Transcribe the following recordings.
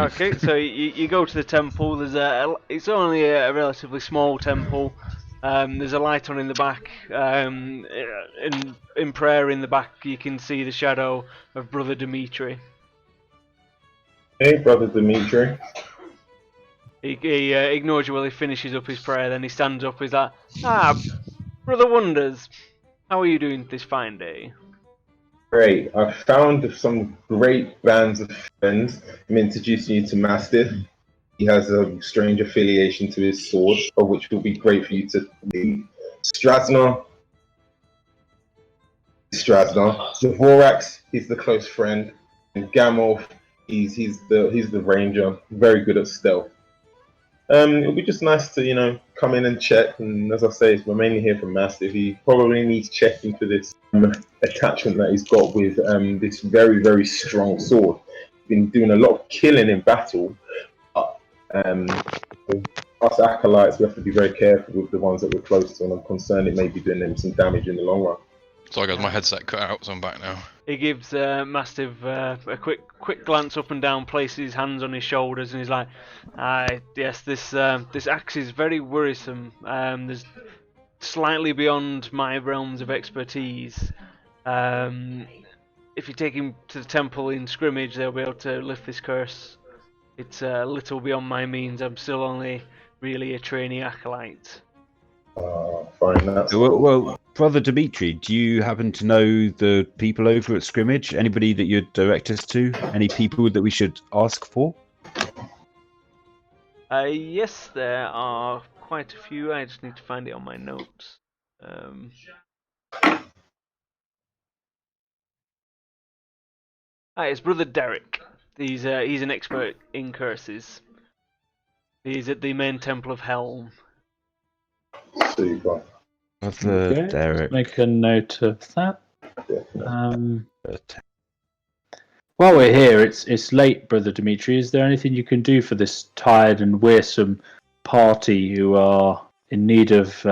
Okay, so you go to the temple. It's only a relatively small temple. There's a light on in the back. In prayer in the back, you can see the shadow of Brother Dimitri. Hey, Brother Dimitri. He ignores you while he finishes up his prayer. Then he stands up. He's like, Brother Wonders, how are you doing this fine day? Great. I found some great bands of friends. I'm introducing you to Mastiff. He has a strange affiliation to his sword, of which will be great for you to meet. Strasna. Dvorax, he's the close friend. And Gamorth, he's the ranger, very good at stealth. It'll be just nice to, come in and check. And as I say, we're mainly here for Mastiff. He probably needs checking for this attachment that he's got with this very, very strong sword. He's been doing a lot of killing in battle. Us acolytes, we have to be very careful with the ones that we're close to, and I'm concerned it may be doing them some damage in the long run. Sorry guys, my headset cut out, so I'm back now. He gives Mastiff a quick glance up and down, places his hands on his shoulders, and he's like, yes, this axe is very worrisome. There's slightly beyond my realms of expertise. If you take him to the temple in Scrimmage, they'll be able to lift this curse. It's a little beyond my means. I'm still only really a trainee acolyte. Fine, that's well, Brother Dimitri, do you happen to know the people over at Scrimmage? Anybody that you'd direct us to? Any people that we should ask for? Yes, there are quite a few. I just need to find it on my notes. It's Brother Derek. He's an expert in curses. He's at the main temple of Helm. super. Brother Derek. Make a note of that. While we're here, it's late, Brother Dimitri. Is there anything you can do for this tired and wearisome party who are in need of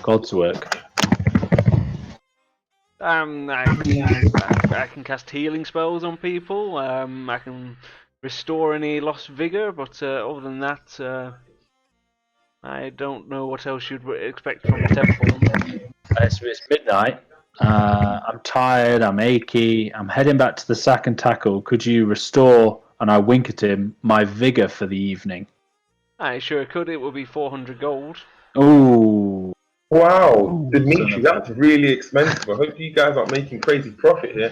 God's work? I can cast healing spells on people. I can restore any lost vigor, but other than that, I don't know what else you'd expect from a temple. It's midnight. I'm tired. I'm achy. I'm heading back to the sack and tackle. Could you restore, and I wink at him, my vigor for the evening? I sure could. It would be 400 gold. Ooh. Wow, Dimitri, that's really expensive. I hope you guys aren't making crazy profit here.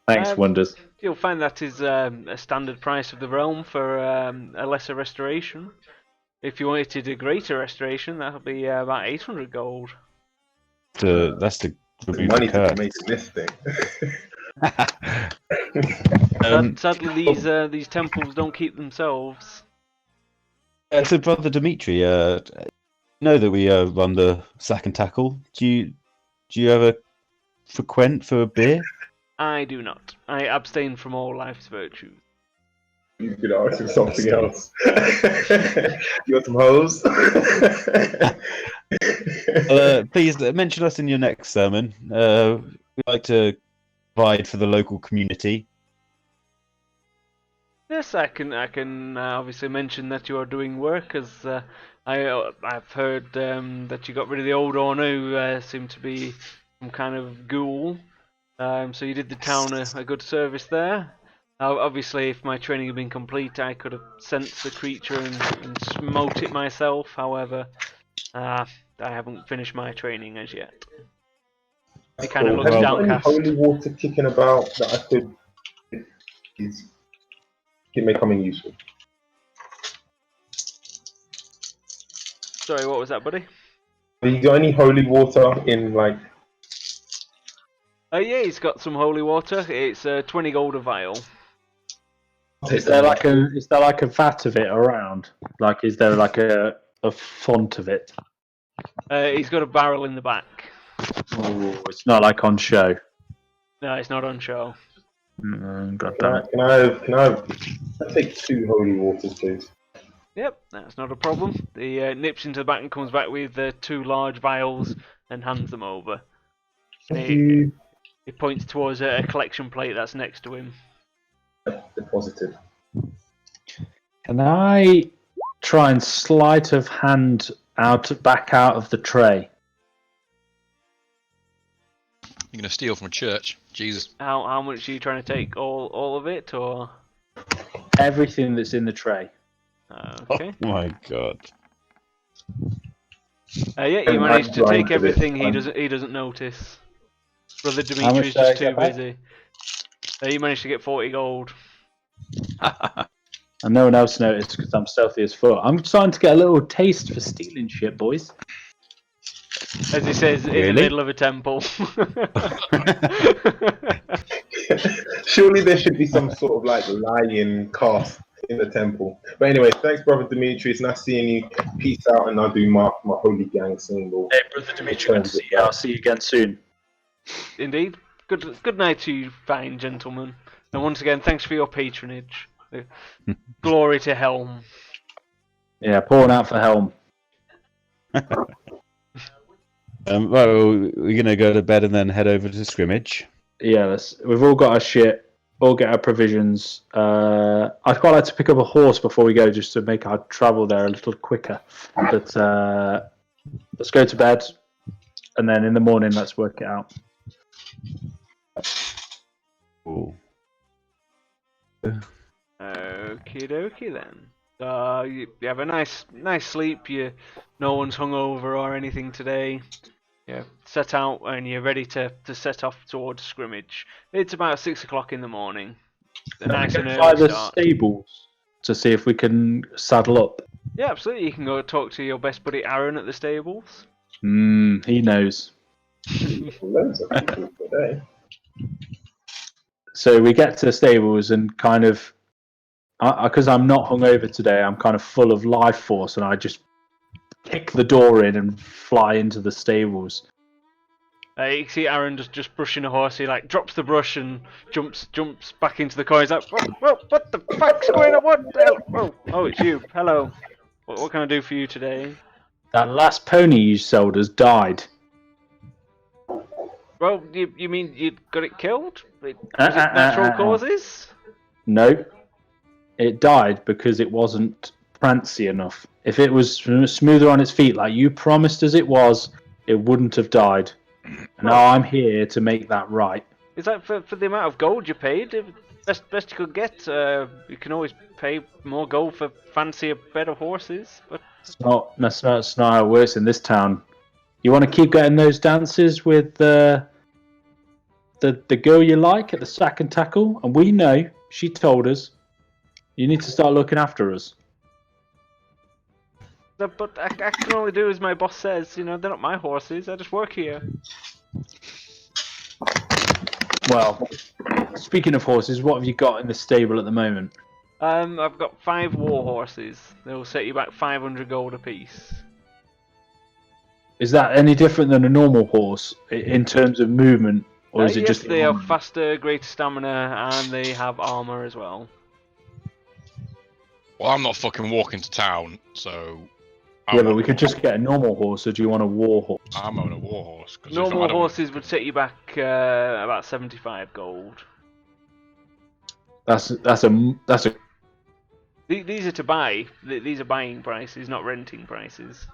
Thanks, Wonders. You'll find that is a standard price of the realm for a lesser restoration. If you wanted a greater restoration, that would be about 800 gold. That's the money to be made in this thing. Sadly, these temples don't keep themselves. So, Brother Dimitri, know that we run the sack and tackle. Do you ever frequent for a beer? I do not. I abstain from all life's virtues. You could ask him something else. You want some hoes? Please mention us in your next sermon. We'd like to provide for the local community. Yes, I can obviously mention that you are doing work, as I've heard that you got rid of the old owner who seemed to be some kind of ghoul. So you did the town a good service there. Obviously, if my training had been complete, I could have sensed the creature and smote it myself. However, I haven't finished my training as yet. He kind of looks downcast. Holy water kicking about that I could. It may come in useful. Sorry, what was that, buddy? Have you got any holy water in like? Yeah, he's got some holy water. It's 20 gold a vial. Is there like a vat of it around? Like, is there like a font of it? He's got a barrel in the back. Oh, it's not like on show. No, it's not on show. God damn it. Can I take 2 holy waters, please? Yep, that's not a problem. He nips into the back and comes back with 2 large vials and hands them over. Thank you. He points towards a collection plate that's next to him. deposited. Can I try and sleight of hand back out of the tray? You're gonna steal from a church? Jesus. How much are you trying to take? All of it, or? Everything that's in the tray. Okay. Oh my god. Yeah, you I'm managed to blind take for this everything. He one. doesn't notice. Brother How much Dimitri's did I just too get back? busy. You managed to get 40 gold. And no one else noticed because I'm stealthy as fuck. I'm starting to get a little taste for stealing shit, boys. As he says, in the Really? middle of a temple. Surely there should be some sort of like lion cast in the temple. But anyway, thanks, brother Dimitri. It's nice seeing you. Peace out, and I'll do my holy gang symbol. Hey, brother Dimitri, good to see you. I'll see you again soon. Indeed. Good night to you, fine gentlemen. And once again, thanks for your patronage. Glory to Helm. Yeah, pouring out for Helm. Right, well, we're gonna go to bed and then head over to Scrimmage. Yeah, we've all got our shit, all get our provisions. I'd quite like to pick up a horse before we go, just to make our travel there a little quicker. But let's go to bed, and then in the morning, let's work it out. Cool. Okie dokie then. You have a nice sleep. No one's hungover or anything today. Yeah, set out and you're ready to set off towards Scrimmage. It's about 6 o'clock in the morning. A nice and Try early the start. stables to see if we can saddle up. Yeah, absolutely. You can go talk to your best buddy Aaron at the stables. He knows. Loads of people today. So we get to the stables and kind of, because I'm not hungover today, I'm kind of full of life force, and I just kick the door in and fly into the stables. You can see Aaron just brushing a horse. He like drops the brush and jumps back into the car. He's like, whoa, what the fuck's going on? What the hell? Whoa, oh, it's you. Hello. What can I do for you today? That last pony you sold has died. Well, you mean you got it killed? Was it natural causes? No, it died because it wasn't prancy enough. If it was smoother on its feet like you promised as it was, it wouldn't have died. And now I'm here to make that right. Is that for the amount of gold you paid? Best you could get. You can always pay more gold for fancier, better horses. But That's not how it works in this town. You want to keep getting those dances with the girl you like at the sack and tackle, and we know, she told us, you need to start looking after us. but I can only do as my boss says. You know, they're not my horses. I just work here. Well, speaking of horses, what have you got in the stable at the moment? I've got 5 war horses. They'll set you back 500 gold apiece. Is that any different than a normal horse in terms of movement, or is it Yes, just they have faster, greater stamina, and they have armor as well. Well, I'm not fucking walking to town, so. Yeah, but we could just get a normal horse, or do you want a war horse? I'm on a war horse. Normal horses would set you back about 75 gold. That's a. These are to buy. These are buying prices, not renting prices.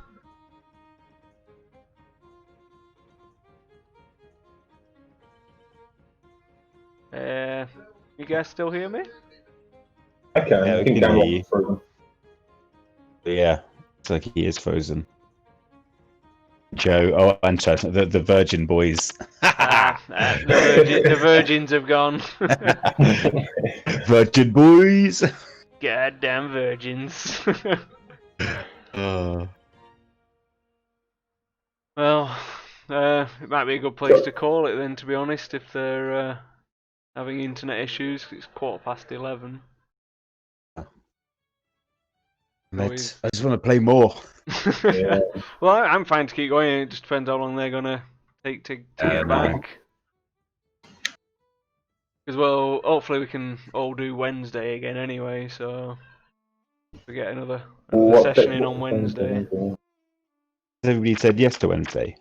You guys still hear me? Okay, Yeah, you we can can go hear you. on. Yeah, it's like he is frozen. Joe, oh, and the Virgin Boys. The virgins have gone. Virgin Boys. Goddamn virgins. Well, it might be a good place to call it then, to be honest, if they're having internet issues. It's 11:15. I just want to play more. Yeah. Well, I'm fine to keep going. It just depends how long they're gonna take to get no. back. Because well, hopefully we can all do Wednesday again anyway. So we get another session in on Wednesday. Everybody said yes to Wednesday.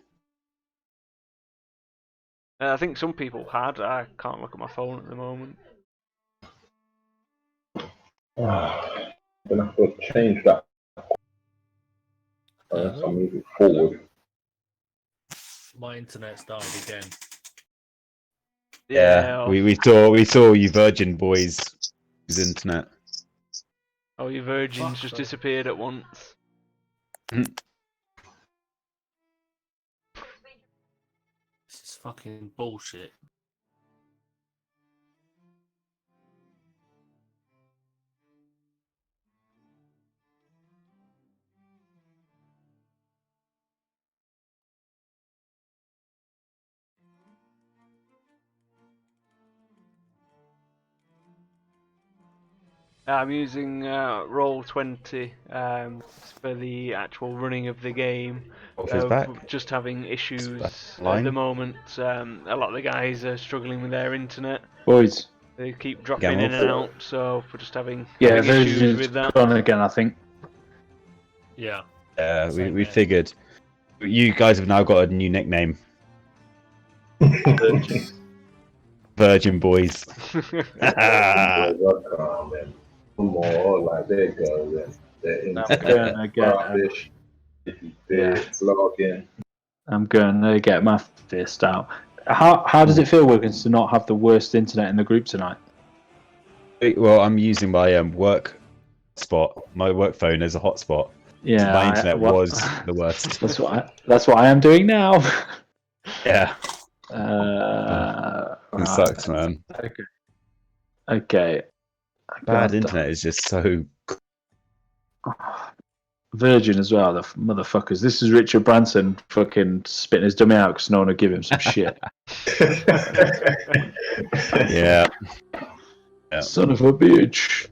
I think some people had. I can't look at my phone at the moment. I'm gonna have to change that as I'm moving forward. My internet's died again. Yeah, we saw you Virgin Boys' internet. Oh, your virgins Fuck just them. disappeared at once. This is fucking bullshit. I'm using Roll20 for the actual running of the game. Offer's back. Just having issues back at online. the moment. A lot of the guys are struggling with their internet. Boys. They keep dropping in and out, so we're just having issues Virgin's with that. gone again, I think. Yeah. Yeah, Same we here. figured. You guys have now got a new nickname. Virgin Boys. Come on, like there you go. Then they're in I'm gonna get rubbish. It's logging. I'm gonna get my fist out. How does it feel, Wiggins, to not have the worst internet in the group tonight? Well, I'm using my work spot, my work phone as a hotspot. Yeah, My internet was the worst. That's what I am doing now. Yeah, It it sucks, man. Okay. Bad God, internet is just so. Virgin as well, the motherfuckers. This is Richard Branson fucking spitting his dummy out because no one would give him some shit. Yeah. Son of a bitch.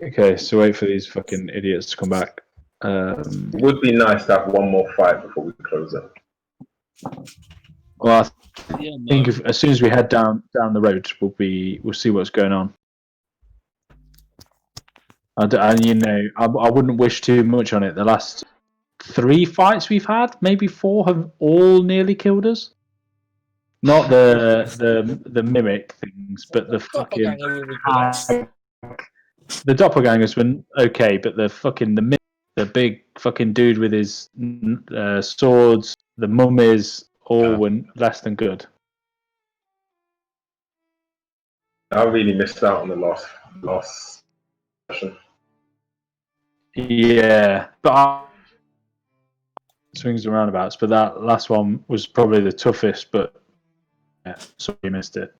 Okay, so wait for these fucking idiots to come back. It would be nice to have one more fight before we close up. Well, I Yeah, no. think as soon as we head down the road, we'll see what's going on. I wouldn't wish too much on it. The last 3 fights we've had, maybe 4, have all nearly killed us. Not the mimic things, but the fucking Doppelganger we lost. the doppelgangers were okay, but the big fucking dude with his swords, the mummies, all were less than good. I really missed out on the last session. Yeah, but swings and roundabouts. But that last one was probably the toughest. But yeah, sorry you missed it.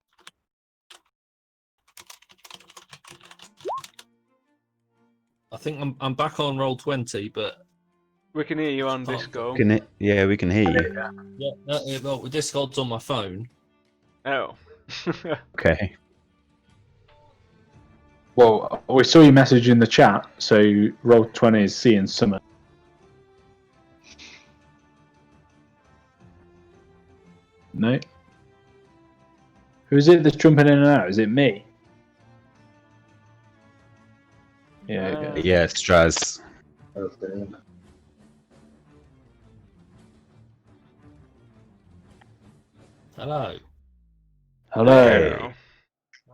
I think I'm back on Roll20, but We can hear you on Oh. Disco. Yeah, we can hear you. well, Discord's on my phone. Oh. Okay. Well, we saw your message in the chat, so Roll20 is seeing Summer. No. Who is it that's jumping in and out? Is it me? Yeah. Okay. Yeah, Straz. Hello. Hello. Hey.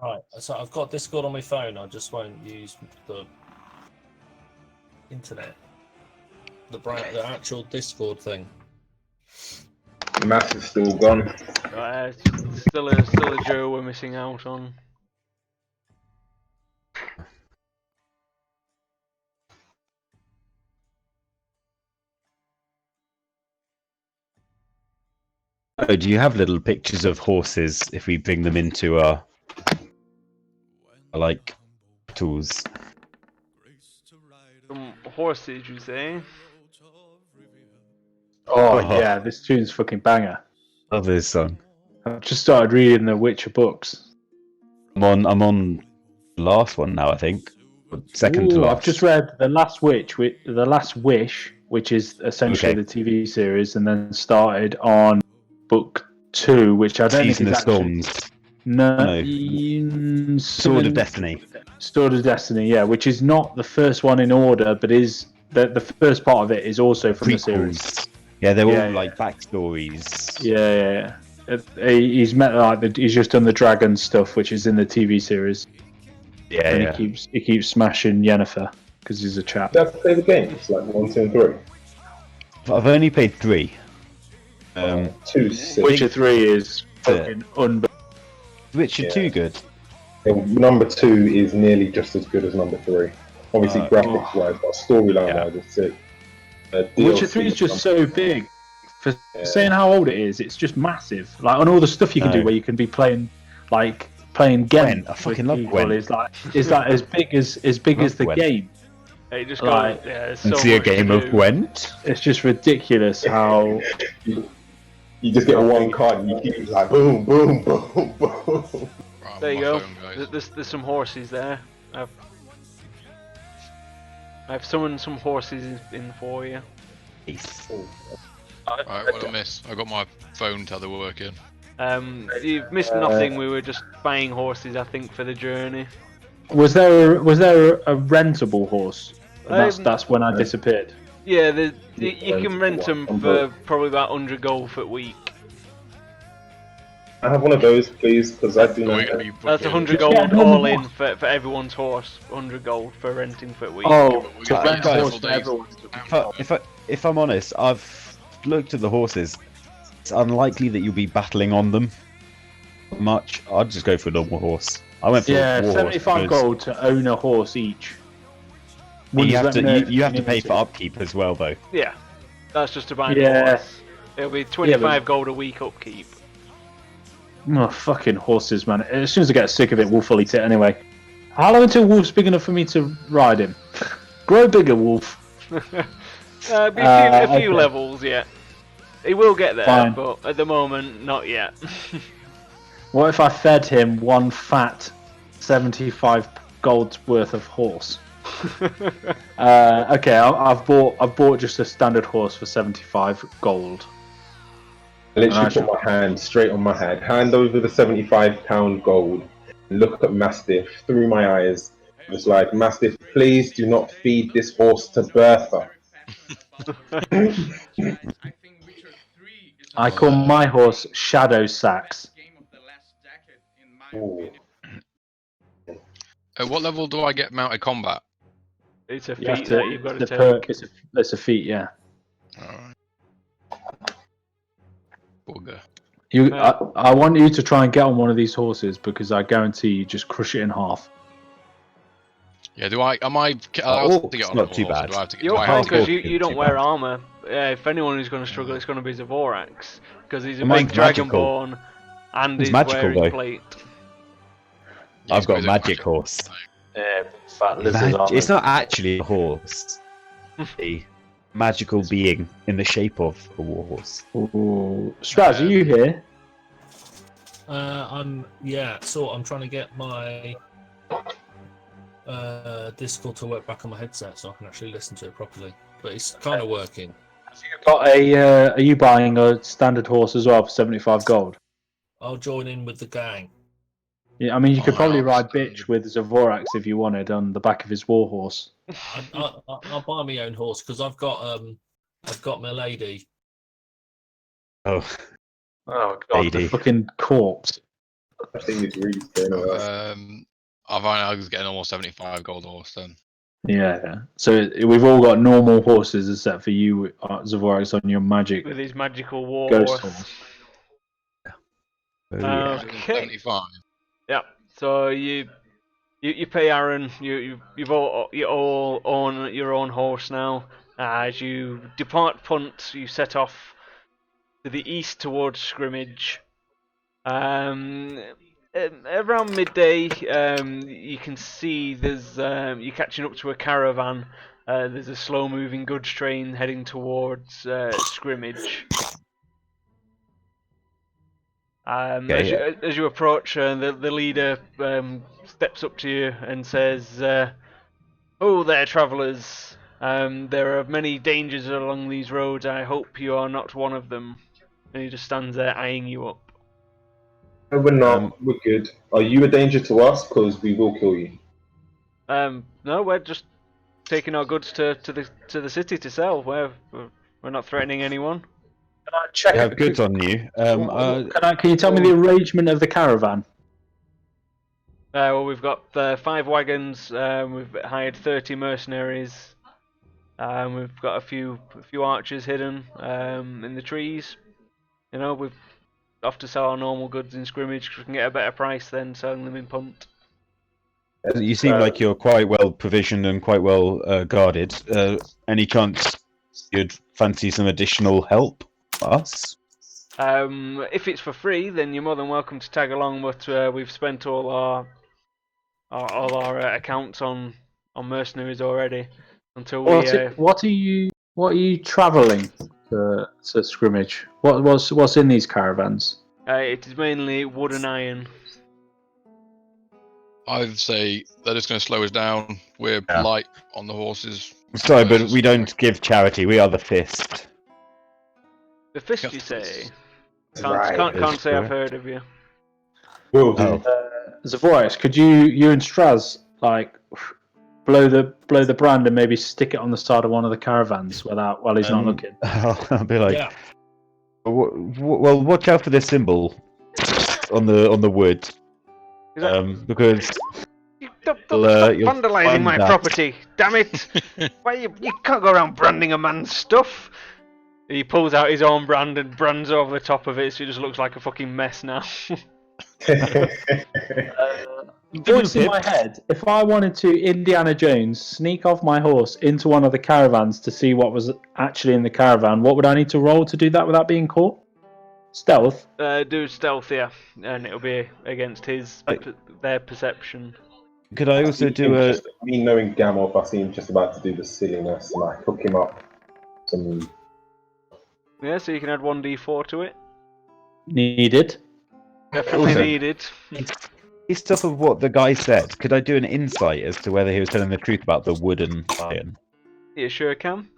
Right, so I've got Discord on my phone. I just won't use the internet, the actual Discord thing. Mass is still gone. Still a Joe we're missing out on. Oh, do you have little pictures of horses if we bring them into our like tools? Some horses, you say? Oh yeah, this tune's fucking banger. Love this song. I've just started reading the Witcher books. I'm on the last one now, I think. Second to Ooh, last. I've just read The Last Wish, which is essentially Okay. the TV series, and then started on book 2, which I don't Season think of is actually... Storms. No. Sword of Destiny. Sword of Destiny, yeah, which is not the first one in order, but is the first part of it is also from the series. Prequels. Yeah, they're Yeah, all yeah. like backstories. Yeah. He's met he's just done the dragon stuff, which is in the TV series, Yeah, and yeah. he keeps smashing Yennefer because he's a chap. You have to play the game. It's like 1, 2, and 3. I've only played 3. 2, 6. Witcher 3 is fucking unbelievable. Witcher Yeah. 2 good. Number 2 is nearly just as good as number 3. Obviously, graphics wise, but storyline wise, it's sick. Witcher DLC 3 is just something- so big. For saying how old it is, it's just massive. Like on all the stuff you can do, No. where you can be playing Gwent. Gwent, I fucking love Gwent. Is like as big as the Gwent. game. You just Like, got there's And so see a much to game of do. Gwent. It's just ridiculous how. You just get one card and you keep like boom, boom, boom, boom. Right, There I'm you on go. my phone, guys. There's some horses there. I've summoned some horses in for you. Right, what did I miss? I got my phone tether working. You've missed nothing. We were just buying horses, I think, for the journey. Was there a rentable horse? And that's when I disappeared. Yeah, you can rent them for probably about 100 gold for a week. I have one of those, please, because I do Are not. we gonna be That's fucking- 100 Just get gold a normal all in horse. for everyone's horse. 100 gold for renting for a week. Oh, we to got rent a several horse for days. everyone. If I'm honest, I've looked at the horses. It's unlikely that you'll be battling on them much. I'd just go for a normal horse. I went for Yeah, a war horse 75 because gold to own a horse each. You have Let to me know if you have to need pay me for upkeep as well, though. Yeah, that's just to buy the Yeah. horse. It'll be 25 gold a week upkeep. Oh, fucking horses, man. As soon as I get sick of it, Wolf will eat it anyway. How long until Wolf's big enough for me to ride him? Grow bigger, Wolf. Be a few Okay. levels, yeah. He will get there, Fine. but at the moment, not yet. What if I fed him one fat 75 gold's worth of horse? Okay, I've bought just a standard horse for 75 gold. I literally put my hand straight on my head, hand over the £75 gold, and look at Mastiff through my eyes. It was like, Mastiff, please do not feed this horse to Bertha. I call my horse Shadow Sax. Ooh. At what level do I get mounted combat? It's a You have feat to, that you've got to it's a take. perk, it's a feat, yeah. Alright. Bugger. I want you to try and get on one of these horses because I guarantee you just crush it in half. Yeah, am I allowed Oh, to get on it's not a too horse, or bad. do I have to get, You're do I fine have to because get, you don't too wear bad. armor. If anyone who's going to struggle, it's going to be Zavorax because he's a Mine's big magical. dragonborn and He's he's magical, wearing though. plate. Yeah, I've got a it's magic horse. Yeah, fat It's not actually a horse. A magical being in the shape of a war horse. Ooh. Straz, are you here? I'm trying to get my Discord to work back on my headset so I can actually listen to it properly. But it's kind of working. Are you buying a standard horse as well for 75 gold? I'll join in with the gang. Yeah, I mean, you could Oh, probably yeah, ride standard. bitch with Zavorax if you wanted on the back of his war horse. I'll buy my own horse because I've got my lady. Oh, Oh Lady. the fucking corpse. I think it's really scary. I was getting almost 75 gold horse then. Yeah. So we've all got normal horses except for you, Zavorax, on your magic With his magical war ghost horse. horse. oh, yeah. Okay. 75. Yeah. So you pay Aaron. You've all own your own horse now. As you depart Punt, you set off to the east towards Scrimmage. Around midday, you can see there's you're catching up to a caravan. There's a slow-moving goods train heading towards Scrimmage. As you approach, the leader steps up to you and says, "Oh there, travellers. There are many dangers along these roads. I hope you are not one of them." And he just stands there eyeing you up. No, we're not. We're good. Are you a danger to us? Because we will kill you. No, we're just taking our goods to the city to sell. We're not threatening anyone. I check? We have goods on you. Can you tell me the arrangement of the caravan? Well, we've got 5 wagons. We've hired 30 mercenaries. We've got a few archers hidden in the trees. You know, we've off to sell our normal goods in Scrimmage because we can get a better price than selling them in Punt. You seem like you're quite well provisioned and quite well guarded. Any chance you'd fancy some additional help? Us? If it's for free, then you're more than welcome to tag along. But we've spent all our accounts on mercenaries already. Until we. What are you travelling to Scrimmage? What's in these caravans? It is mainly wood and iron. I'd say they're just going to slow us down. We're light on the horses. Sorry, but we don't give charity. We are the fist. The fist, Yep. you say? Right. Can't say I've heard of you. Will do. Zavoris, could you and Straz like blow the brand and maybe stick it on the side of one of the caravans while he's not looking? I'll be like, Yeah. well, watch out for this symbol on the wood, because Stop you'll vandalising find my that. property! Damn it! Why you can't go around branding a man's stuff. He pulls out his own brand and brands over the top of it, so it just looks like a fucking mess now. Voice in my head, if I wanted to Indiana Jones sneak off my horse into one of the caravans to see what was actually in the caravan, what would I need to roll to do that without being caught? Stealth? Do stealth, yeah, and it'll be against their perception. Could I also do a? Me knowing Gamoth, I see him just about to do the silliness, like hook him up. Some. Yeah, so you can add 1d4 to it. Needed. Definitely Also- needed. Based off of what the guy said, could I do an insight as to whether he was telling the truth about the wood and iron? You sure can.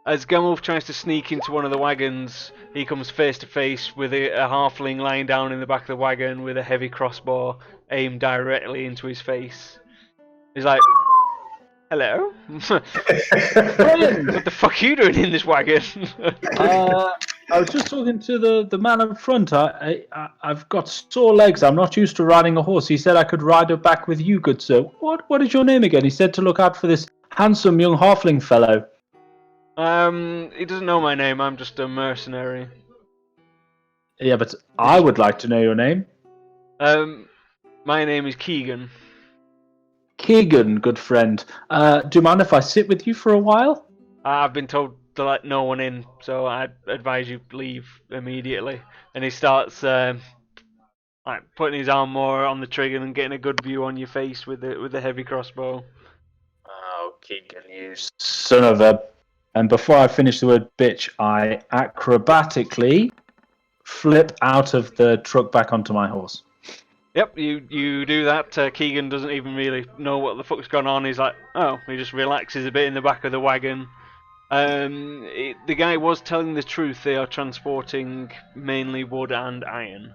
As Gamulf tries to sneak into one of the wagons, he comes face to face with a halfling lying down in the back of the wagon with a heavy crossbow aimed directly into his face. He's like, "Hello? What the fuck are you doing in this wagon?" I was just talking to the man up front. I've got sore legs. I'm not used to riding a horse. He said I could ride it back with you, good sir. What is your name again? He said to look out for this handsome young halfling fellow. He doesn't know my name. I'm just a mercenary. Yeah, but I would like to know your name. My name is Keegan. Keegan, good friend. Do you mind if I sit with you for a while? I've been told to let no one in, so I'd advise you leave immediately. And he starts like putting his arm more on the trigger and getting a good view on your face with the heavy crossbow. Oh, Keegan, you son of a... And before I finish the word bitch, I acrobatically flip out of the truck back onto my horse. Yep, you do that. Keegan doesn't even really know what the fuck's gone on. He's like, oh, he just relaxes a bit in the back of the wagon. The guy was telling the truth. They are transporting mainly wood and iron.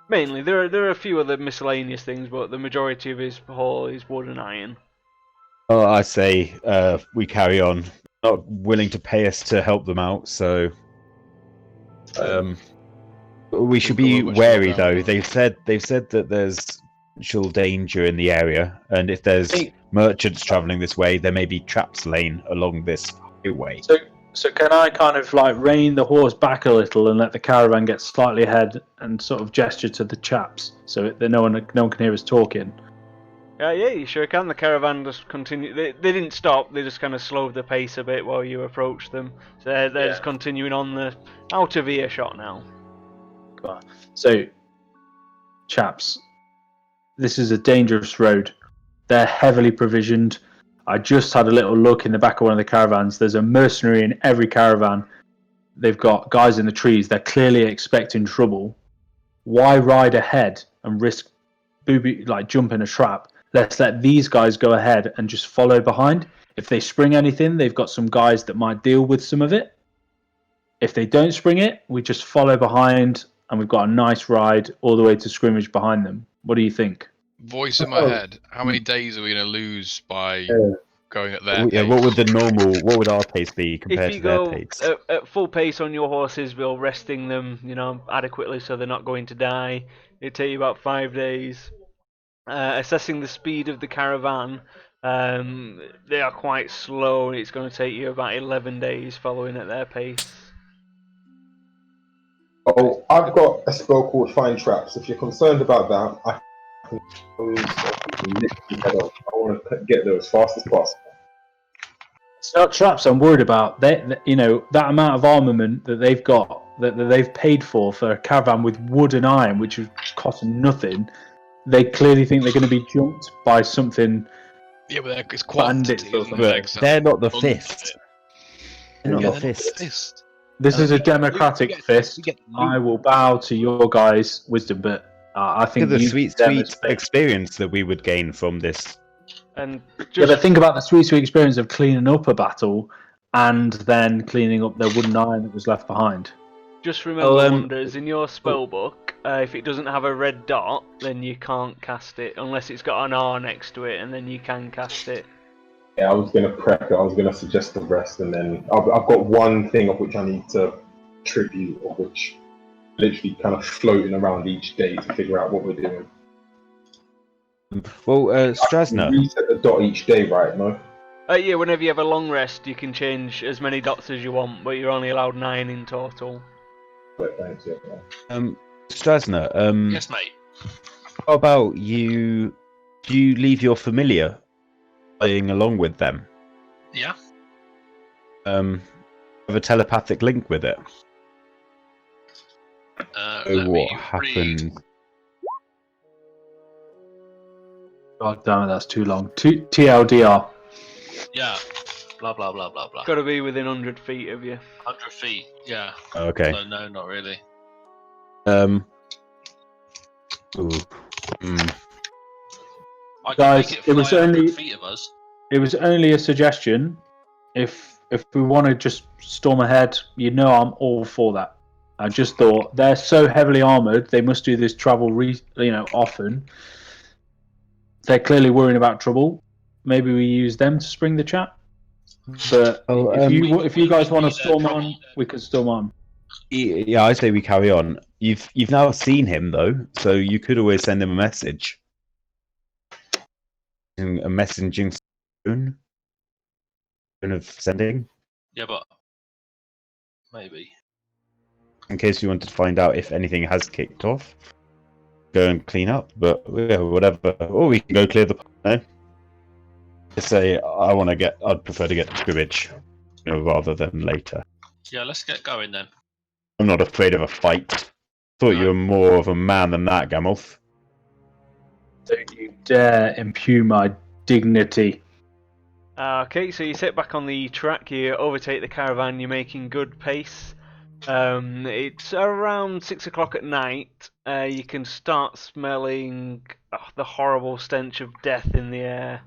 Mainly, there are a few other miscellaneous things, but the majority of his haul is wood and iron. Oh, I say we carry on. Not willing to pay us to help them out, so we should be wary. Though they've said that there's potential danger in the area, and if there's merchants travelling this way, there may be traps laying along this highway. So can I kind of like rein the horse back a little and let the caravan get slightly ahead and sort of gesture to the chaps so that no one can hear us talking? Yeah, you sure can. The caravan just continued. They didn't stop. They just kind of slowed the pace a bit while you approached them. So they're just continuing on the out of earshot now. So, chaps, this is a dangerous road. They're heavily provisioned. I just had a little look in the back of one of the caravans. There's a mercenary in every caravan. They've got guys in the trees. They're clearly expecting trouble. Why ride ahead and risk jump in a trap? Let's let these guys go ahead and just follow behind. If they spring anything, they've got some guys that might deal with some of it. If they don't spring it, we just follow behind and we've got a nice ride all the way to Scrimmage behind them. What do you think? Voice in my head. How many days are we going to lose by going at their Yeah, pace. what would our pace be If compared you to their go pace? at full pace on your horses, while resting them, adequately so they're not going to die, it'd take you about 5 days. Assessing the speed of the caravan, they are quite slow. It's going to take you about 11 days following at their pace. Oh, I've got a spell called Find Traps. If you're concerned about that, I can literally head off. I want to get there as fast as possible. It's not traps I'm worried about. That amount of armament that they've got, that they've paid for a caravan with wood and iron, which would cost them nothing. They clearly think they're going to be jumped by something. Yeah, but it's Bandits quantity, or isn't something. it? But they're not the Quantity. fist. They're not Yeah, the they're not fist. fist. This is a We democratic get fist. loot. I will bow to your guys' wisdom, but I Look think at the you sweet them as fist. experience that we would gain from this. And Yeah, just but think about the sweet experience of cleaning up a battle and then cleaning up the wooden iron that was left behind. Just remember, Oh, Wonders, in your spellbook, if it doesn't have a red dot, then you can't cast it, unless it's got an R next to it, and then you can cast it. Yeah, I was going to prep it. I was going to suggest the rest, and then I've got one thing of which I need to tribute, of which literally kind of floating around each day to figure out what we're doing. Well, We Strasner, reset the dot each day, right? No. Yeah, whenever you have a long rest, you can change as many dots as you want, but you're only allowed 9 in total. But thanks. Yeah. Strasner, Yes, mate. how about you? Do you leave your familiar playing along with them? Yeah. Have a telepathic link with it. Let me What happened? God damn it, that's too long. TLDR. Yeah. Blah blah blah blah blah. Got to be within 100 feet of you. 100 feet. Yeah. Okay. So no, not really. Ooh. I Guys, can make it was fly 100 only- feet of us. It was only a suggestion. If we want to just storm ahead, I'm all for that. I just thought they're so heavily armored, they must do this travel often. They're clearly worrying about trouble. Maybe we use them to spring the chat. But if you guys want to storm on, we can storm on. Yeah, I say we carry on. You've now seen him though, so you could always send him a message. A messaging stone of sending, Yeah, but maybe. in case you wanted to find out if anything has kicked off. Go and clean up, but yeah, whatever. Or we can go clear the. No. Just say I'd prefer to get to Scrimmage, rather than later. Yeah, let's get going then. I'm not afraid of a fight. Thought you were more of a man than that, Gamulf. Don't you dare impugn my dignity. Okay, so you sit back on the track, you overtake the caravan, you're making good pace. It's around 6 o'clock at night. You can start smelling the horrible stench of death in the air.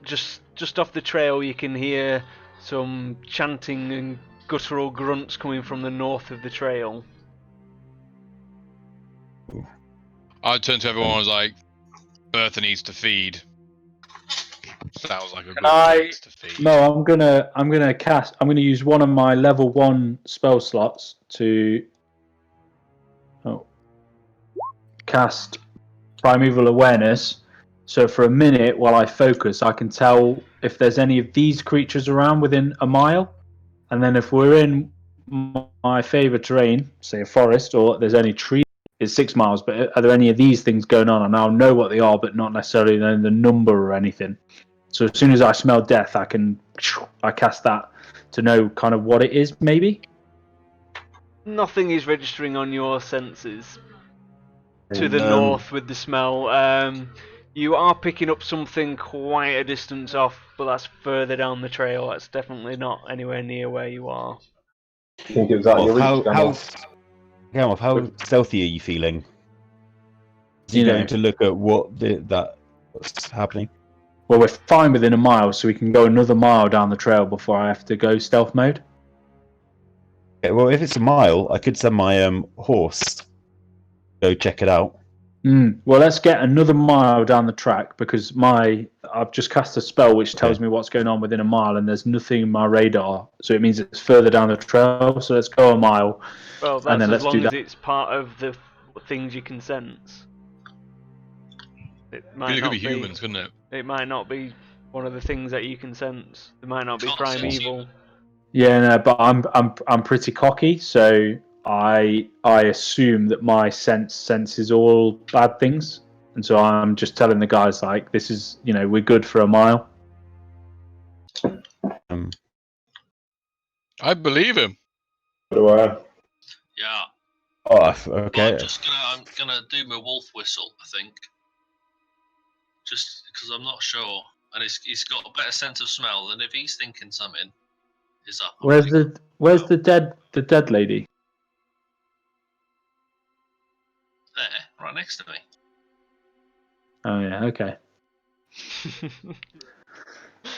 Just off the trail, you can hear some chanting and guttural grunts coming from the north of the trail. I turned to everyone and was like, Bertha needs to feed. Sounds like a good place to feed. No, I'm gonna use one of my level 1 spell slots to cast Primeval Awareness. So for a minute, while I focus, I can tell if there's any of these creatures around within a mile, and then if we're in my favourite terrain, say a forest, or there's any trees, it's 6 miles. But are there any of these things going on? And I'll know what they are, but not necessarily know the number or anything. So as soon as I smell death, I cast that to know kind of what it is, maybe. Nothing is registering on your senses. To the north with the smell. You are picking up something quite a distance off, but that's further down the trail. That's definitely not anywhere near where you are. I think it was out of your reach, Gamma. How stealthy are you feeling? Are you going to look at what's happening? Well, we're fine within a mile, so we can go another mile down the trail before I have to go stealth mode. Okay, well, if it's a mile, I could send my horse go check it out. Well, let's get another mile down the track because I've just cast a spell which tells me what's going on within a mile, and there's nothing in my radar, so it means it's further down the trail. So let's go a mile. Well, And that's then as let's do long as that. it's part of the things you can sense. It might It not could be humans, couldn't it? It might not be one of the things that you can sense. It might not be Can't sense primeval. Yeah, no, but I'm pretty cocky, so I assume that my senses all bad things, and so I'm just telling the guys like this is we're good for a mile. I believe him. What do I? Yeah. Oh, Well, okay. I'm gonna do my wolf whistle, I think. Just because I'm not sure, and he's got a better sense of smell than if he's thinking something is up. Where's the dead lady? There, right next to me. Oh yeah, okay.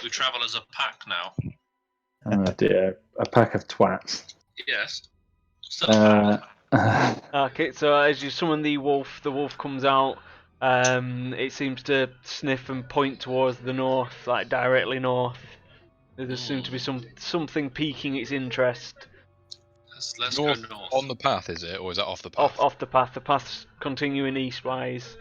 We travel as a pack now. Oh dear, a pack of twats. Yes. Still a pack. Okay, so as you summon the wolf comes out. It seems to sniff and point towards the north, like directly north. There seems to be something piquing its interest. Let's North, go north. on the path, is it, or is that off the path? Off the path. The path's continuing eastwise.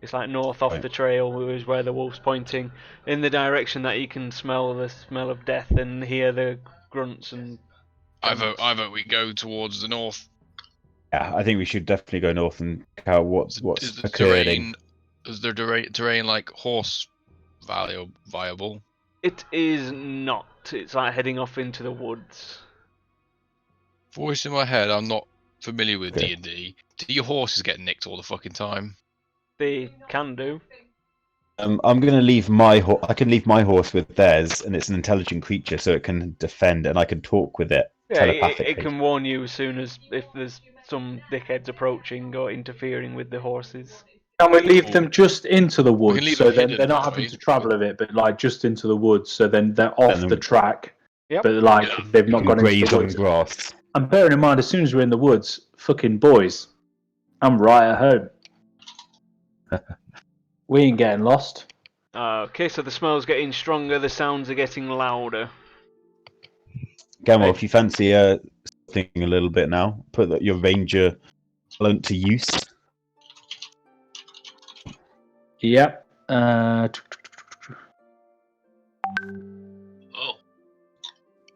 It's like north off the trail is where the wolf's pointing, in the direction that you can smell the smell of death and hear the grunts and. I vote we go towards the north. Yeah, I think we should definitely go north and count what's Is the occurring. terrain like horse viable? It is not. It's like heading off into the woods. Voice in my head, I'm not familiar with Okay. D&D. Do your horses get nicked all the fucking time? They can do. I'm gonna leave my I can leave my horse with theirs, and it's an intelligent creature, so it can defend, and I can talk with it Yeah, telepathically. it can warn you as soon as if there's some dickheads approaching or interfering with the horses. Can we leave them just into the can woods, leave so them then hidden, they're not can't having we? to travel of it, but like just into the woods, so then they're off then the track, Yep. but like they've You not can gone into graze the on woods. grass. And bearing in mind, as soon as we're in the woods, fucking boys, I'm right at home. We ain't getting lost. Okay, so the smell's getting stronger, the sounds are getting louder. Gamma, if you fancy something a little bit now, put your ranger talent to use. Yep. Oh,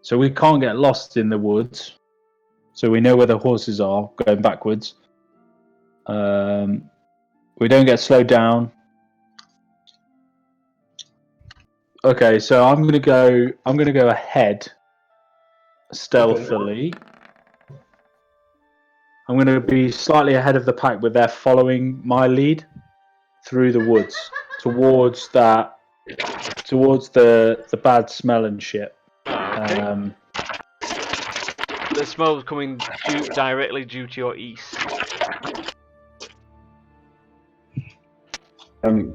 So we can't get lost in the woods. So we know where the horses are going backwards. We don't get slowed down. Okay, so I'm gonna go ahead stealthily. I'm gonna be slightly ahead of the pack, but they're following my lead through the woods towards the bad smell and shit. Okay. The smell's coming directly due to your east.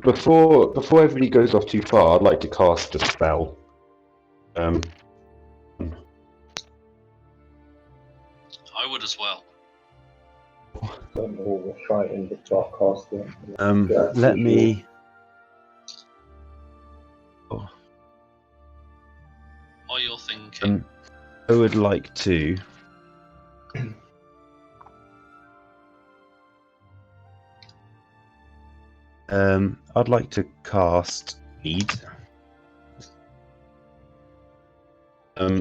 Before everybody goes off too far, I'd like to cast a spell. I would as well. Don't know what we're fighting before casting. Let me. What you're thinking? I would like to. I'd like to cast Lead.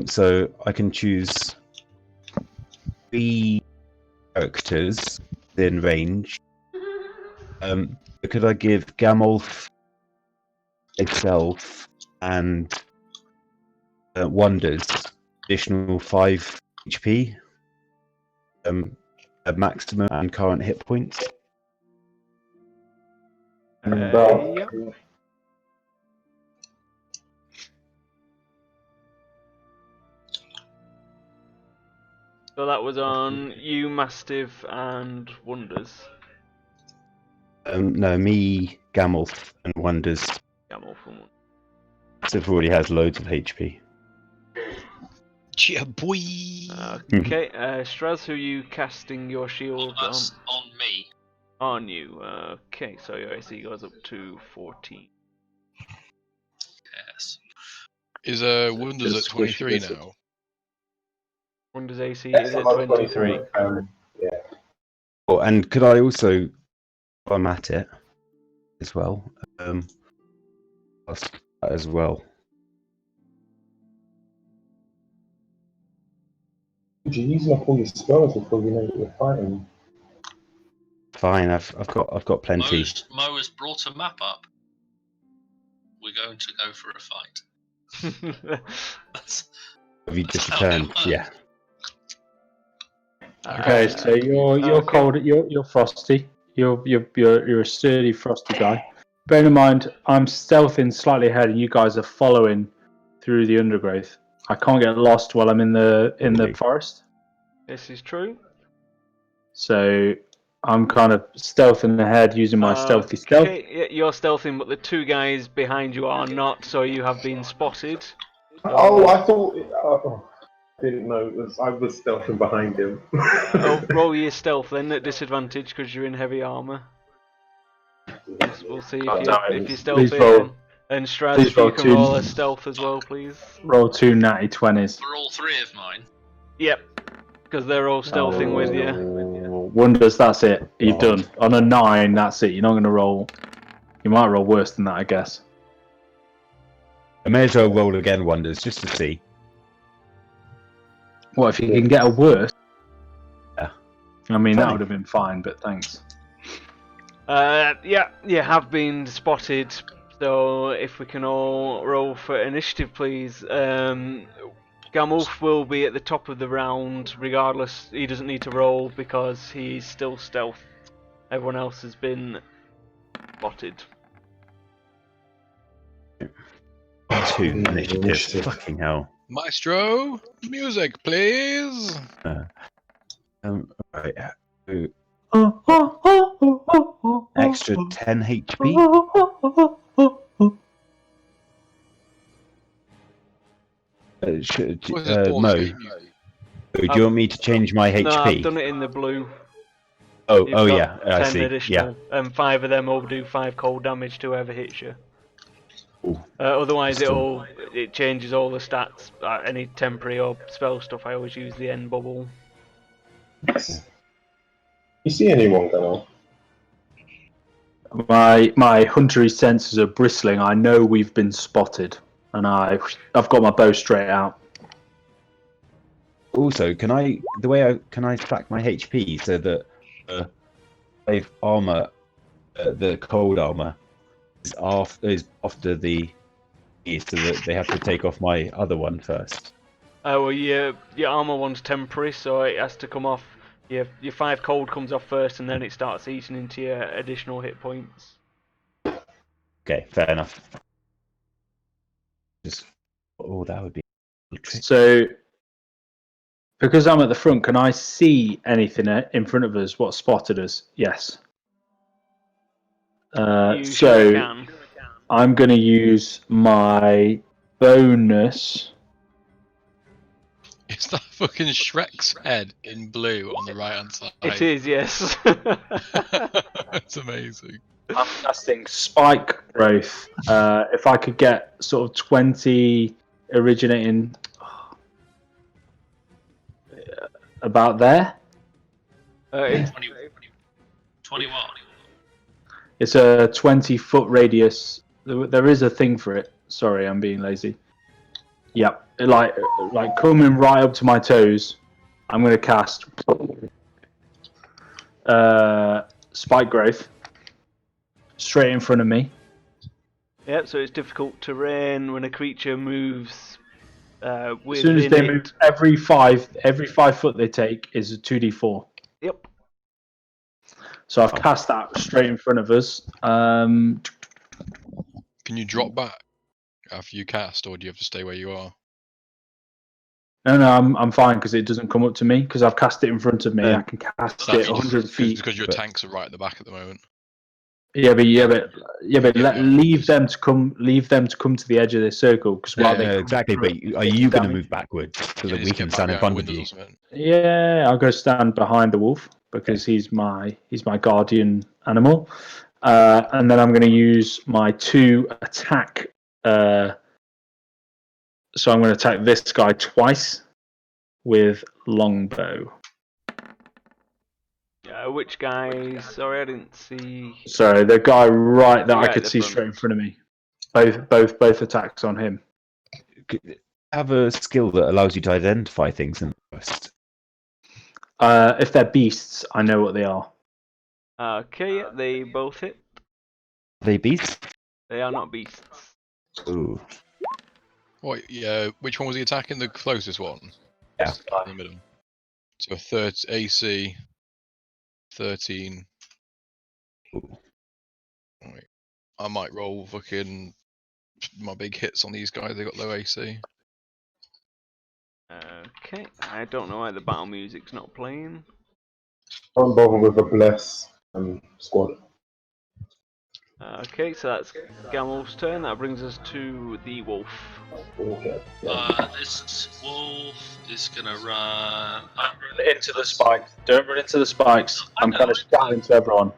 So I can choose 3 characters within range. Could I give Gamolf, itself, and Wonders additional 5 HP, a maximum and current hit points? Yep. So that was on you, Mastiff, and Wonders. No, me, Gamolf, and Wonders. Gamel from one. Mastiff already has loads of HP. Yeah, boy. Okay, Straz, who are you casting your Oh, shield on? that's on me. On you. Okay, so your AC goes up to 14. Yes. Is Wonders Just at 23 squishy now? Wonders AC Yes, is I'm at on 23. 23. Yeah. Oh, and could I also, while I'm at it as well, ask that as well. You're using up all your spells before you know that you're fighting. Fine, I've got plenty. Mo has brought a map up. We're going to go for a fight. Have you just That's how it returned? works. Yeah. Okay, so you're okay. cold. You're frosty. You're a sturdy frosty guy. Bear in mind, I'm stealthing slightly ahead, and you guys are following through the undergrowth. I can't get lost while I'm in the Okay. forest. This is true. So I'm kind of stealthing ahead using my stealthy stealth. Okay, yeah, you're stealthing, but the two guys behind you are not, so you have been spotted. Oh, I thought. I didn't know. I was stealthing behind him. Roll your stealth then at disadvantage because you're in heavy armor. We'll see God if damn you it. stealth Please it. roll. And Straz, Please if you roll can two. roll a stealth as well, please. Roll 2 natty 20s. For all three of mine. Yep, because they're all stealthing with you. Wonders, that's it. You've Oh. done. On a 9, that's it. You're not going to roll. You might roll worse than that, I guess. I may as well roll again, Wonders, just to see. What if you can get a worse? Yeah. I mean, that Fine. would have been fine, but thanks. Yeah, you have been spotted. So if we can all roll for initiative, please. Gamulf will be at the top of the round, regardless. He doesn't need to roll because he's still stealth. Everyone else has been spotted. 2 initiative. Fucking hell. Maestro, music, please. Right. Extra 10 HP. What is this Baldur's Mo, Gate music? do you want me to change my HP? No, I've done it in the blue. Oh, You've oh got yeah, I 10 see. additional, and 5 of them will do 5 cold damage to whoever hits you. Ooh. Otherwise, Still. it changes all the stats. Any temporary or spell stuff, I always use the end bubble. You see anyone, Gunnar? My huntery senses are bristling. I know we've been spotted, and I've got my bow straight out. Also, can I stack my HP so that safe armor, the cold armor, is after the so that they have to take off my other one first. Well, your armor one's temporary, so it has to come off. Your 5 cold comes off first, and then it starts eating into your additional hit points. Okay, fair enough. That would be a trick. So, because I'm at the front, can I see anything in front of us? What spotted us? Yes. You sure can. I'm going to use my bonus. Is that fucking Shrek's head in blue on the right hand side? It is, yes. That's amazing. I'm casting Spike Growth. If I could get sort of 20 originating about there. It's 21. It's a 20-foot radius. There is a thing for it. Sorry, I'm being lazy. Yep, like coming right up to my toes. I'm going to cast Spike Growth straight in front of me. Yep, so it's difficult terrain when a creature moves As within soon as they it. move, every 5 foot they take is a 2d4. Yep. So I've cast that straight in front of us. Can you drop back after you cast, or do you have to stay where you are? No, I'm fine because it doesn't come up to me because I've cast it in front of me. I can cast That it means 100 feet. because your tanks are right at the back at the moment. But Yeah. leave them to come to the edge of this circle because while they come exactly. through, But are you going to damage. move backwards so You that need we to can get back stand in behind front of windows you? or something. Yeah, I'll go stand behind the wolf. because he's my guardian animal. And then I'm going to use my 2 attack. So I'm going to attack this guy twice with longbow. Which guy? Sorry, I didn't see. So the guy right that The I guy could at the see front. straight in front of me. Both attacks on him. Have a skill that allows you to identify things in the forest. If they're beasts, I know what they are. Okay, yeah, they both hit. Are they beasts? They are not beasts. Ooh. What? Yeah. Which one was he attacking? The closest one. Yeah. In the middle. So AC 13. Ooh. Right. I might roll fucking my big hits on these guys. They got low AC. Okay, I don't know why the battle music's not playing. Don't bother with a bless squad. Okay, so that's Gamel's turn. That brings us to the wolf. Okay. This wolf is gonna run Into the spikes. Don't run into the spikes. I'm kind of shouting to everyone.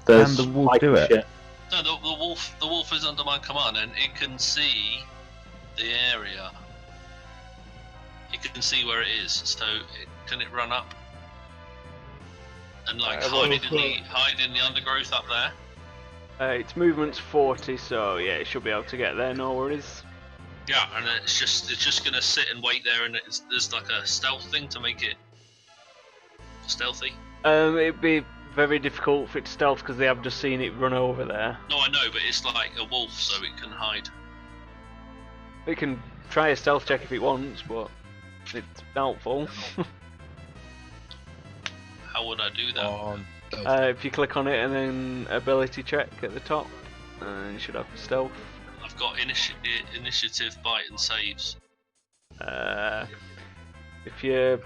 Can the wolf do it? Shit. No, the wolf is under my command, and it can see the area. It can see where it is. So can it run up and hide in the undergrowth up there? Its movement's 40, so yeah, it should be able to get there. No worries. Yeah, and it's just gonna sit and wait there, and there's like a stealth thing to make it stealthy. It'd be very difficult for it to stealth because they have just seen it run over there. No, I know, but it's like a wolf, so it can hide. It can try a stealth check if it wants, but it's doubtful. How would I do that? If you click on it and then ability check at the top, you should have stealth. I've got initiative, bite, and saves. If you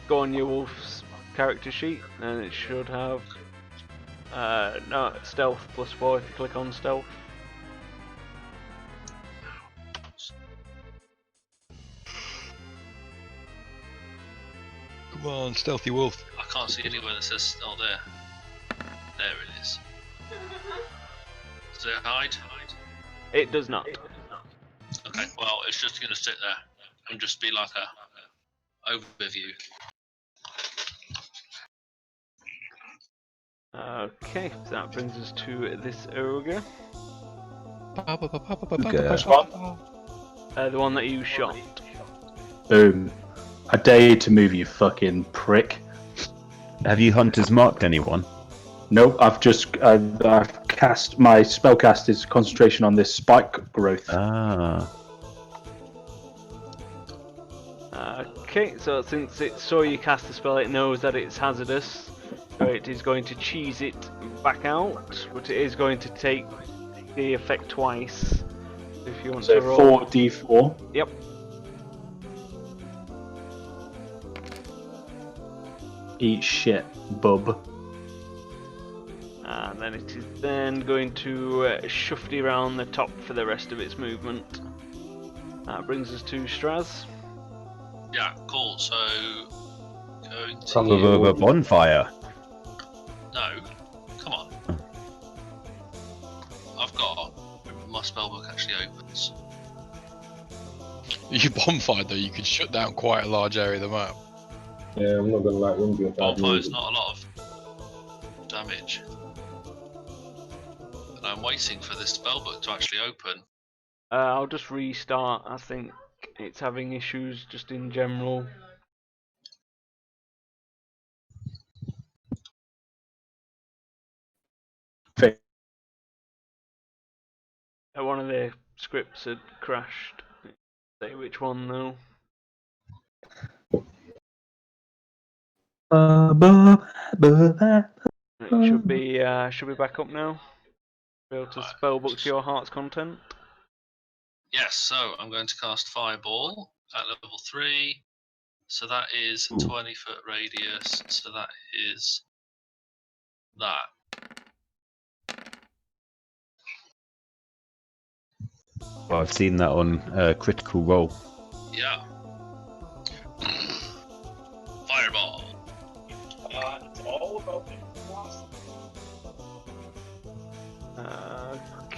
go on your wolf's character sheet, then it should have no stealth +4 if you click on stealth. Come on, stealthy wolf. I can't see anywhere that says, oh, there. There it is. Does it hide? It does not. Okay, well, it's just going to sit there and just be like a overview. Okay, so that brings us to this ogre. The one that you shot. Boom. I dare you to move, you fucking prick. Have you hunters marked anyone? Nope, I've cast my spellcast is concentration on this spike growth. Ah. Okay, so since it saw you cast the spell, it knows that it's hazardous. So it is going to cheese it back out, but it is going to take the effect twice. If you want to roll. 4d4. Yep. Eat shit, bub. And then it is then going to shufty around the top for the rest of its movement. That brings us to Straz. Yeah, cool. So, going to... Top of a bonfire. No, come on. I've got... My spellbook actually opens. You bonfire though, you could shut down quite a large area of the map. Yeah, I'm not gonna lie, it wouldn't be a bad Bonfire's move. not a lot of damage. And I'm waiting for this spellbook to actually open. I'll just restart. I think it's having issues just in general. One of the scripts had crashed. Say which one though. It should be back up now. Be able to spellbook to your heart's content. Yes, so I'm going to cast Fireball at level 3. So that is a 20-foot radius. So that is that. Well, I've seen that on Critical Role. Yeah. Fireball.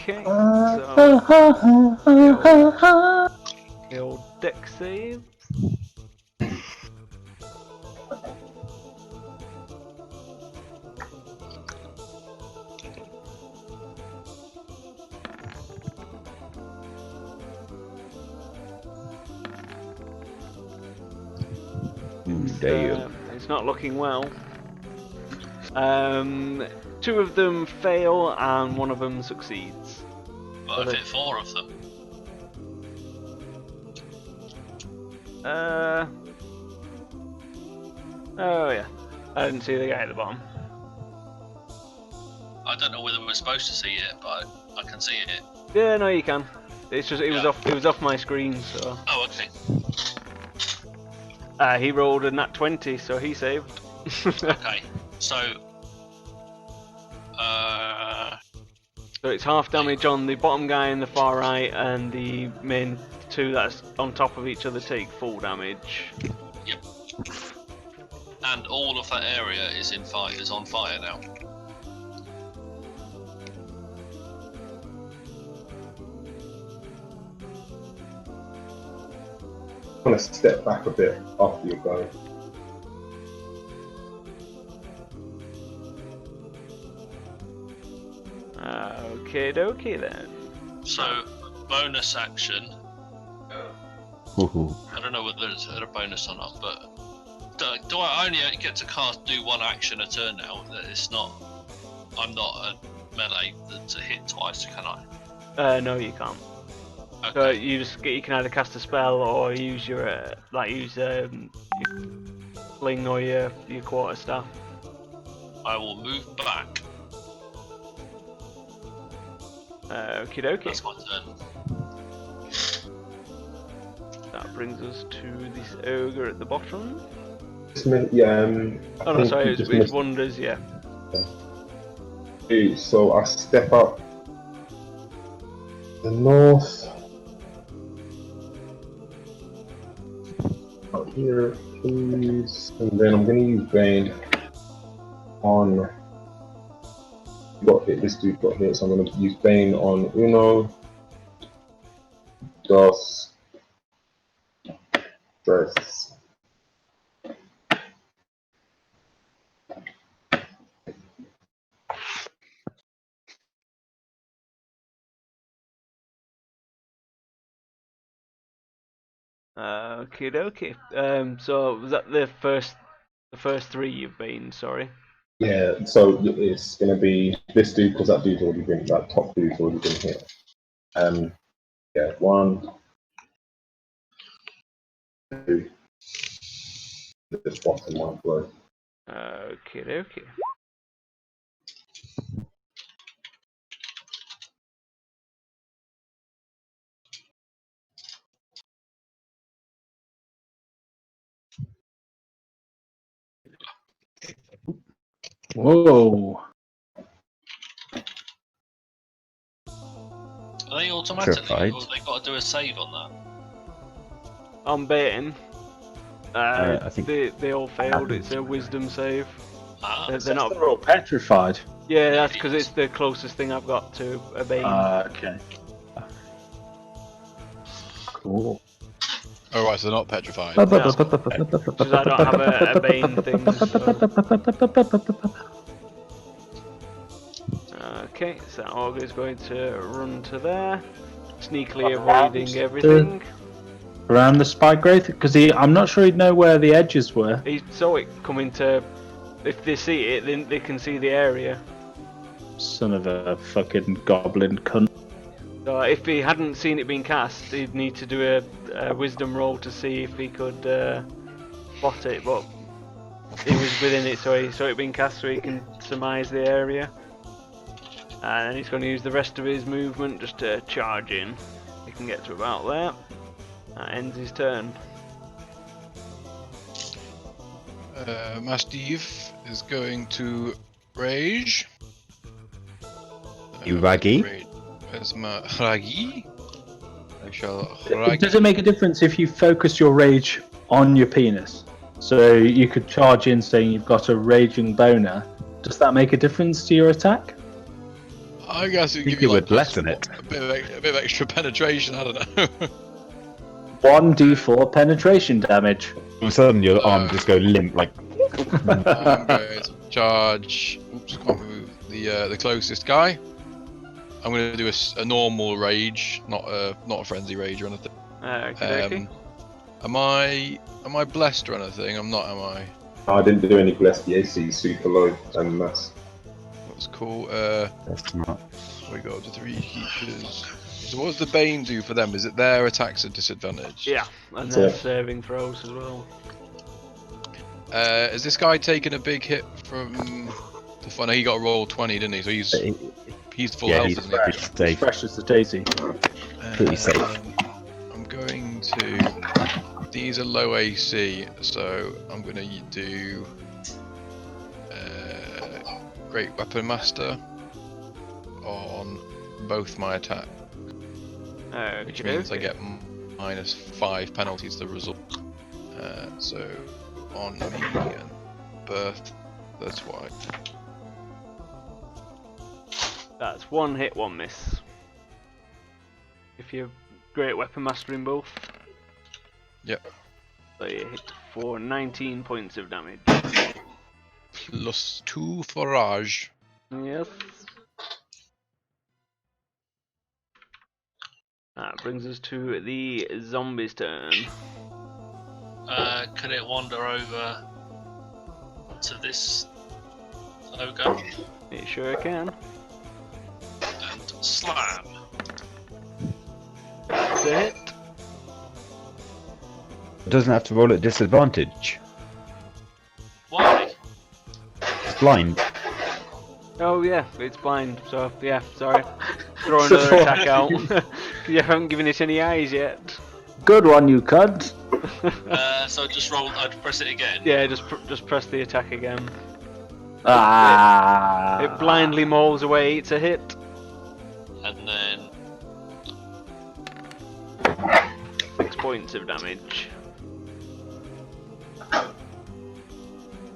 Okay, so the old deck save. It's not looking well. Two of them fail and one of them succeeds. But I've hit 4 of them. Oh yeah, I didn't see the guy at the bottom. I don't know whether we're supposed to see it, but I can see it. Yeah, no, you can. It's just it was off my screen, so. Oh, okay. He rolled a nat 20, so he saved. Okay, so So it's half damage on the bottom guy in the far right, and the main two that's on top of each other take full damage. yep. And all of that area is on fire now. I'm going to step back a bit after you're going. Okay, dokie then. So, bonus action. Ooh. I don't know whether it's a bonus or not, but do I only get to do one action a turn now? It's not. I'm not a melee to hit twice, can I? No, you can't. Okay. So you can either cast a spell or use your your sling or your quarterstaff. I will move back. Okie dokie. That's my turn. That brings us to this ogre at the bottom. I Oh no, think sorry, you it's just missed- wonders, yeah. Okay, so I step up the north. Up here, please. And then I'm going to use Bane on. Got hit. This dude got hit, so I'm going to use Bane on Uno, Dos, Tres. Okie dokie. So was that the first three you've been? Sorry. Yeah, so it's going to be this dude because that dude's already been, that top dude's already been hit. Yeah, 1, 2. This bottom one blow. Okie dokie. Whoa. Are they automatically, Terrified. or have they got to do a save on that? I'm baiting. I think- they all failed. It's a wisdom save. Ah, They're not. They're all petrified. Yeah, that's because it's the closest thing I've got to a bane. Okay. Cool. Oh, right, so they're not petrified. Because I don't have a bane thing. So. Okay, so that ogre's going to run to there, sneakily avoiding everything. Around the spike growth? Because I'm not sure he'd know where the edges were. He saw it coming to. If they see it, then they can see the area. Son of a fucking goblin cunt. So if he hadn't seen it being cast, he'd need to do a wisdom roll to see if he could spot it, but he was within it, so he saw it being cast, so he can surmise the area. And then he's going to use the rest of his movement just to charge in. He can get to about there. That ends his turn. Mastiff is going to rage. You raggy? Where's my raggy? I shall raggy. Does it make a difference if you focus your rage on your penis? So you could charge in saying you've got a raging boner. Does that make a difference to your attack? I guess it think give you it like would lessen it. a bit of extra penetration. I don't know. 1d4 penetration damage. All of a sudden, your arm just go limp, like. I'm going to charge. Oops, can't move the closest guy. I'm going to do a normal rage, not a frenzy rage or anything. Okay. Am I blessed or anything? I'm not, am I? I didn't do any blessed. The AC is super low and mass. That's cool. That's not. We go up to 3 creatures. So what does the Bane do for them? Is it their attacks at disadvantage? Yeah, and then saving throws as well. Has this guy taken a big hit from the fun? He got a roll 20, didn't he? So he's full health, he's isn't he? pretty safe. Fresh as a daisy. Pretty safe. I'm going to. These are low AC, so I'm going to do Great Weapon Master on both my attack, which means I get -5 penalties to the result. So on me and Birth, that's why. That's 1 hit, 1 miss. If you're Great Weapon Mastering both. Yep. So you hit for 19 points of damage. +2 for Raj. Yes. That brings us to the zombie's turn. Could it wander over to this ogre It sure can. and slam? That's a hit. It doesn't have to roll at disadvantage. Why? It's blind. Oh yeah, it's blind, so yeah, sorry. Throw another attack out. You haven't given it any eyes yet. Good one, you cunt. So just roll. I'd press it again. Yeah, just press the attack again. Ah. It blindly mauls away, it's a hit. And then 6 points of damage.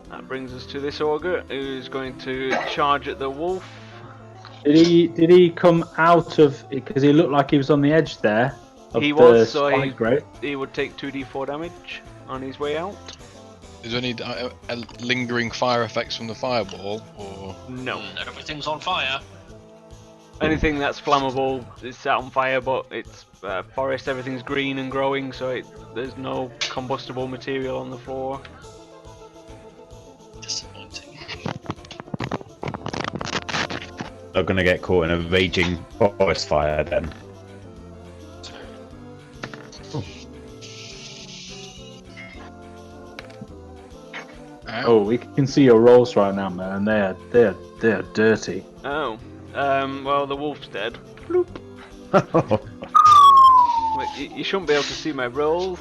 That brings us to this ogre, who's going to charge at the wolf. Did he come out of? Because he looked like he was on the edge there. He was, so right? he would take 2d4 damage on his way out. Is there any lingering fire effects from the fireball, or? No. Everything's on fire. Anything that's flammable is set on fire, but it's forest, everything's green and growing, so there's no combustible material on the floor. Disappointing. Not gonna get caught in a raging forest fire then. Oh, we can see your rolls right now, man. They're dirty. Oh. Well, the wolf's dead. Bloop. But you shouldn't be able to see my rolls.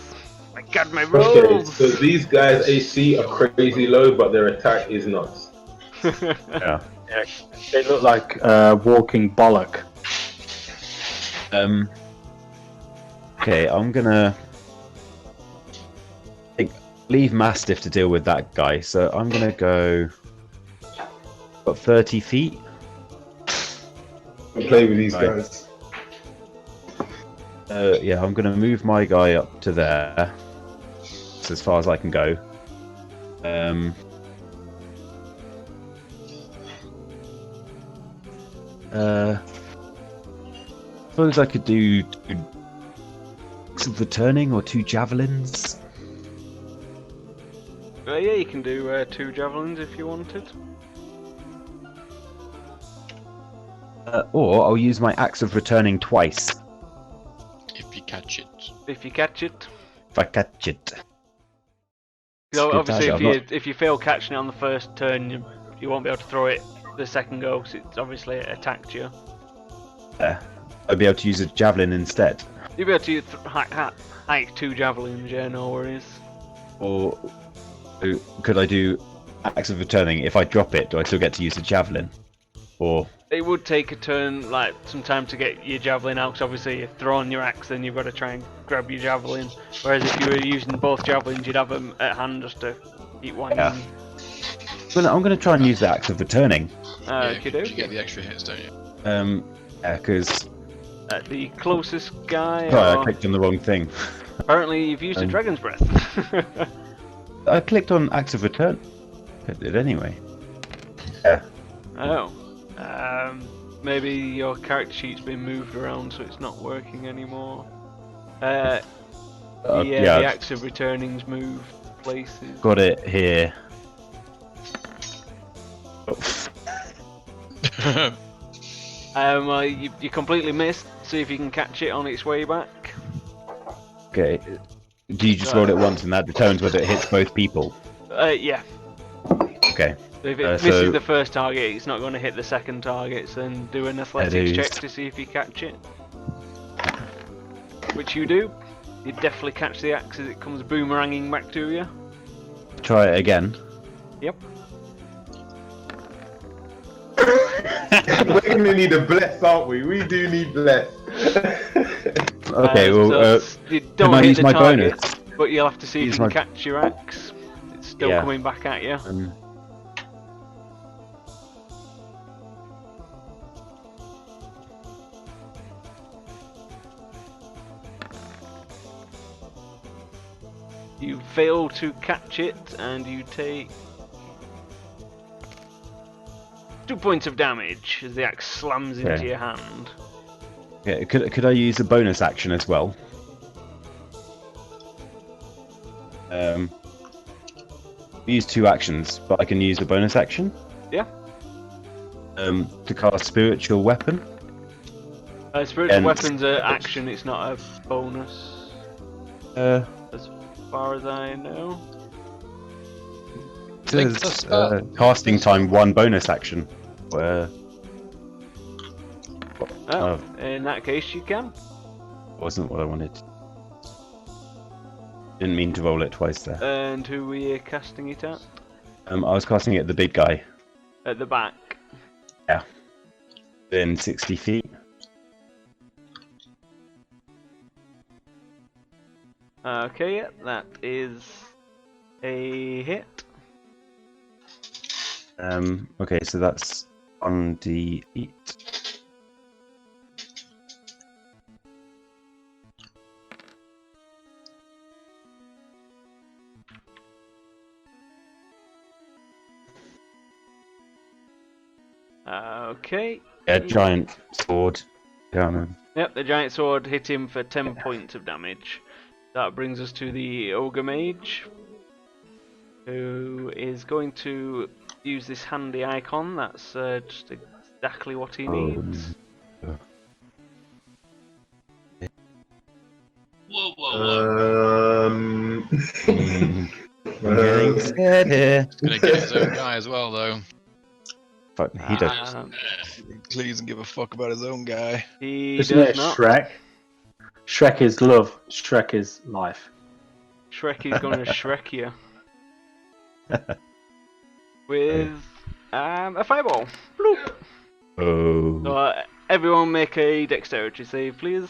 I got my rolls! Okay, so these guys' AC are crazy low, but their attack is nuts. Yeah. Yeah, they look like walking bollock. Okay, I'm gonna leave Mastiff to deal with that guy. So I'm gonna go about 30 feet. Play with these guys. Yeah, I'm gonna move my guy up to there. That's as far as I can go. Suppose I could do some returning or 2 javelins. Yeah, you can do 2 javelins if you wanted. Or I'll use my axe of returning twice. If you catch it. If you catch it. If I catch it. So Good obviously, target, if you fail catching it on the first turn, you won't be able to throw it the second go, because it's obviously attacked you. I'd be able to use a javelin instead. You'll be able to hike 2 javelins, yeah, no worries. Or could I do axe of returning? If I drop it, do I still get to use a javelin? Or It would take a turn, like some time to get your javelin out, because obviously you're throwing your axe, then you've got to try and grab your javelin. Whereas if you were using both javelins, you'd have them at hand just to keep one. Yeah. I'm gonna try and use the axe of returning. Yeah, Okay, you get the extra hits, don't you? Yeah, because The closest guy. sorry, I or- clicked on the wrong thing. Apparently, you've used a dragon's breath. I clicked on Acts of Return. It did anyway. Yeah. Oh. Maybe your character sheet's been moved around so it's not working anymore. The acts of returning's moved places. Got it here. Well, you completely missed. See if you can catch it on its way back. Okay. Do you just roll it once and that determines whether it hits both people? Yeah. Okay. If it misses the first target, it's not going to hit the second target, so then do an athletics check to see if you catch it. Which you do. You definitely catch the axe as it comes boomeranging back to you. Try it again. Yep. We're gonna need a bless, aren't we? We do need bless. Okay, well, you can don't I hit use the my target, bonus? but you'll have to see if Use you can my- catch your axe. It's still Yeah. coming back at you. You fail to catch it, and you take 2 points of damage as the axe slams into Okay. your hand. Okay, could I use a bonus action as well? Use 2 actions, but I can use a bonus action. Yeah. To cast spiritual weapon. Spiritual And- weapons are action, it's not a bonus, Uh, as far as I know. it think says that's about- casting time 1 bonus action. Oh, in that case you can. Wasn't what I wanted. Didn't mean to roll it twice there. And who were you casting it at? I was casting it at the big guy. At the back. Within 60 feet. Okay, yeah, that is a hit. Okay, so that's on D8. Okay. Yeah, giant sword. Yeah, Yep, the giant sword hit him for 10 points of damage. That brings us to the ogre mage, who is going to use this handy icon. That's just exactly what he needs. Whoa, whoa, whoa. Getting scared here. Gonna get his own guy as well, though. Fuck, he does. He doesn't give a fuck about his own guy. He Isn't does it not. Shrek? Shrek is love. Shrek is life. Shrek is going to Shrek you. With a fireball. Bloop. Oh. So, everyone make a dexterity save, please.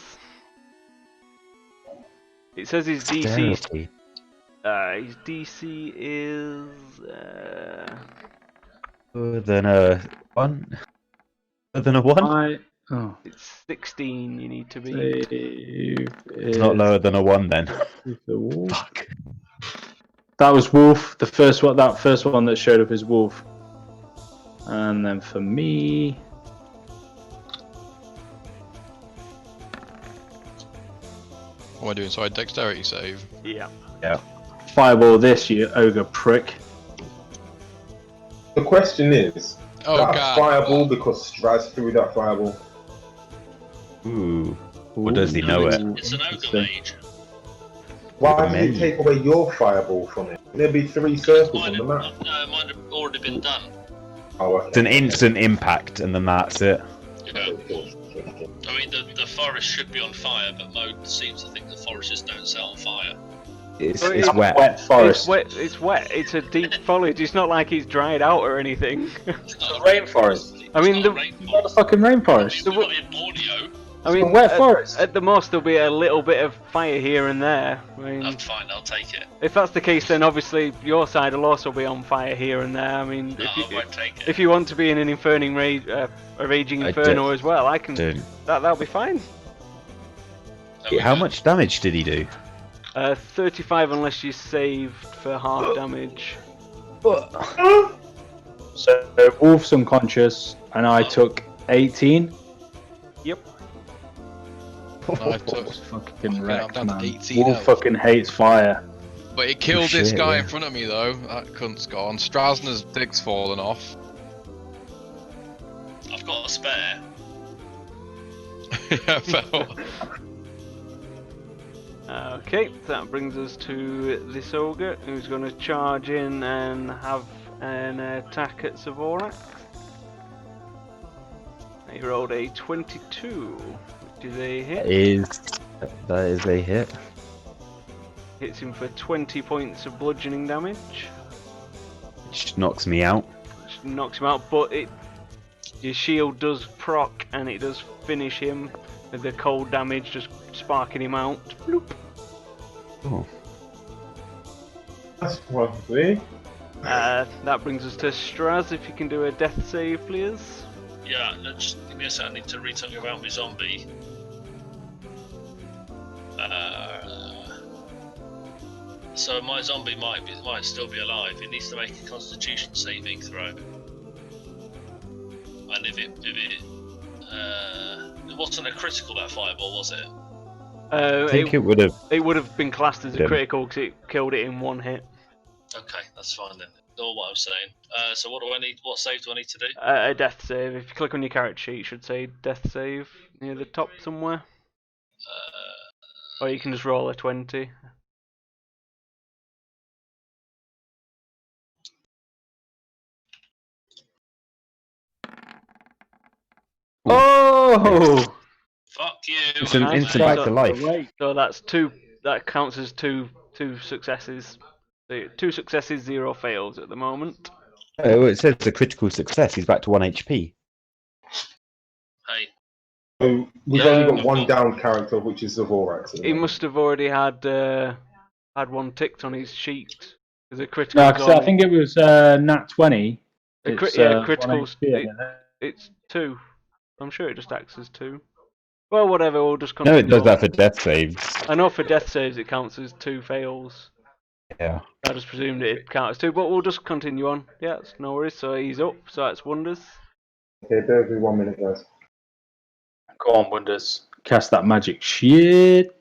It says his DC. Dexterity. His DC is. Other than a 1? Other than a 1? It's 16. You need to be. It's not lower than a 1 then. Fuck. That was Wolf. The first one, that first one that showed up is Wolf. And then for me, What am I doing? Sorry, dexterity save. Yeah. fireball this, you ogre prick. The question is, Oh that god. fireball because Straz threw that fireball. Ooh. Or does he know it? It's an ogre mage. Why did Maybe. you take away your fireball from it? There'd be 3 circles on Mine the map. mine had already been done. Oh, It's an instant impact, and then that's it. Yeah. I mean, the forest should be on fire, but Mo seems to think the forests don't set on fire. It's Well, wet. Wet forest. It's wet. It's wet. It's a deep foliage. It's not like it's dried out or anything. It's not rainforest. It's I mean, not the- a rainforest. What the fucking rainforest? We're not in Borneo. I mean, wet forest. at the most there'll be a little bit of fire here and there. I mean, That's fine. I'll take it. if that's the case, then obviously your side will also be on fire here and there. I mean, No, I won't take it. if you want to be in an a raging inferno as well, I can. That'll be fine. How much damage did he do? 35 unless you saved for half damage. So Wolf's unconscious, and I took 18. Yep. I took Fucking wrecked, down to man. 18 Wolf health. fucking hates fire. But it killed this shit, guy yeah. in front of me though. That cunt's gone. Strasner's dig's fallen off. I've got a spare. Yeah, fell. Okay, that brings us to this ogre, who's going to charge in and have an attack at Savorax. He rolled a 22, which is a hit. That is a hit. Hits him for 20 points of bludgeoning damage. Which knocks me out. Which knocks him out, but your shield does proc and it does finish him with the cold damage just sparking him out. Bloop. Oh. That's lovely. That brings us to Straz, if you can do a death save, please. Yeah, just give me a second. I need to read something about my zombie. So my zombie might still be alive. It needs to make a Constitution saving throw. And if it wasn't a critical, that fireball, was it? I think it would have. It would have been classed as a Yeah. critical because it killed it in one hit. Okay, that's fine then. Ignore what I'm saying. So what do I need? What save do I need to do? A death save. If you click on your character sheet, it should say death save near the top somewhere. Or you can just roll a 20. Oh! Fuck you. It's an Nice. instant back to life. So that's two. That counts as two successes. So 2 successes, 0 fails at the moment. Oh, it says a critical success. He's back to 1 HP. Hey, So we've Yeah, only got I've one got- down character, which is Zavorax. He must have already had one ticked on his sheet. There's a critical. No, because I think it was Nat 20. Criticals. 1 HP, isn't it? It's 2. I'm sure it just acts as 2. Well, whatever. We'll just No, continue. it does on. that for death saves. I know for death saves it counts as 2 fails. Yeah. I just presumed it'd count as 2, but we'll just continue on. Yeah, it's no worries. So he's up. So that's Wonders. Okay, bear with me 1 minute, guys. Go on, Wonders. Cast that magic shit.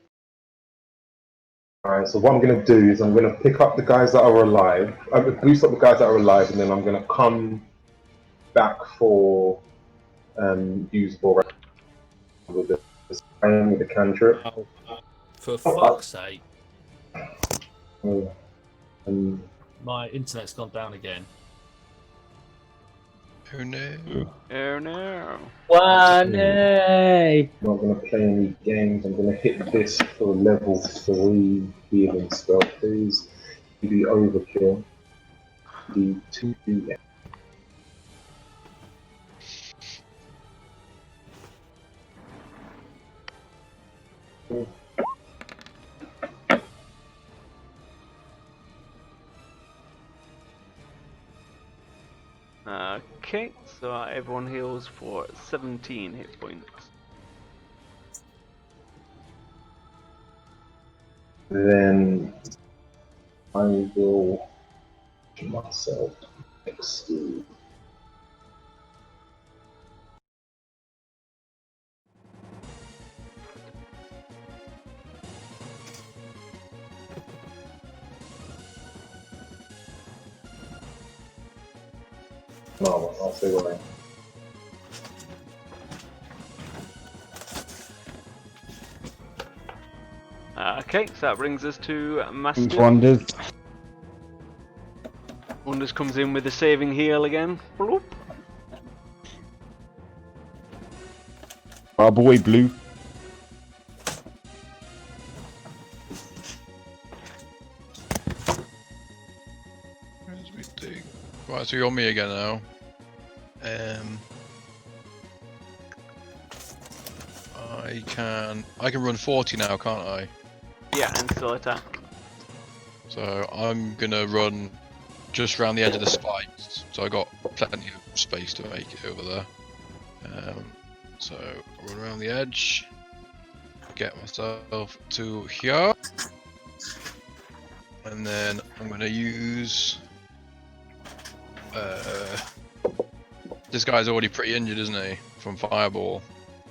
Alright, so what I'm going to do is I'm going to pick up the guys that are alive. I'm going to boost up the guys that are alive, and then I'm going to come back for use Zavorax with the cantrip. For fuck's sake, And my internet's gone down again. Who knew? Oh no. One. I'm not going to play any games. I'm going to hit this for level 3 healing spell, please. The overkill. The 2 Okay, so everyone heals for 17 hit points. Then I will myself next to no, I'll say what I am. Okay, so that brings us to Master. Wonders. Wonders comes in with a saving heal again. Bloop. Our boy Blue. Where's my dig? Right, so you're on me again now. I can run 40 now, can't I? Yeah, and still attack. So I'm gonna run just around the edge of the spikes. So I got plenty of space to make it over there. So I'll run around the edge, get myself to here, and then I'm gonna use. This guy's already pretty injured, isn't he? From Fireball.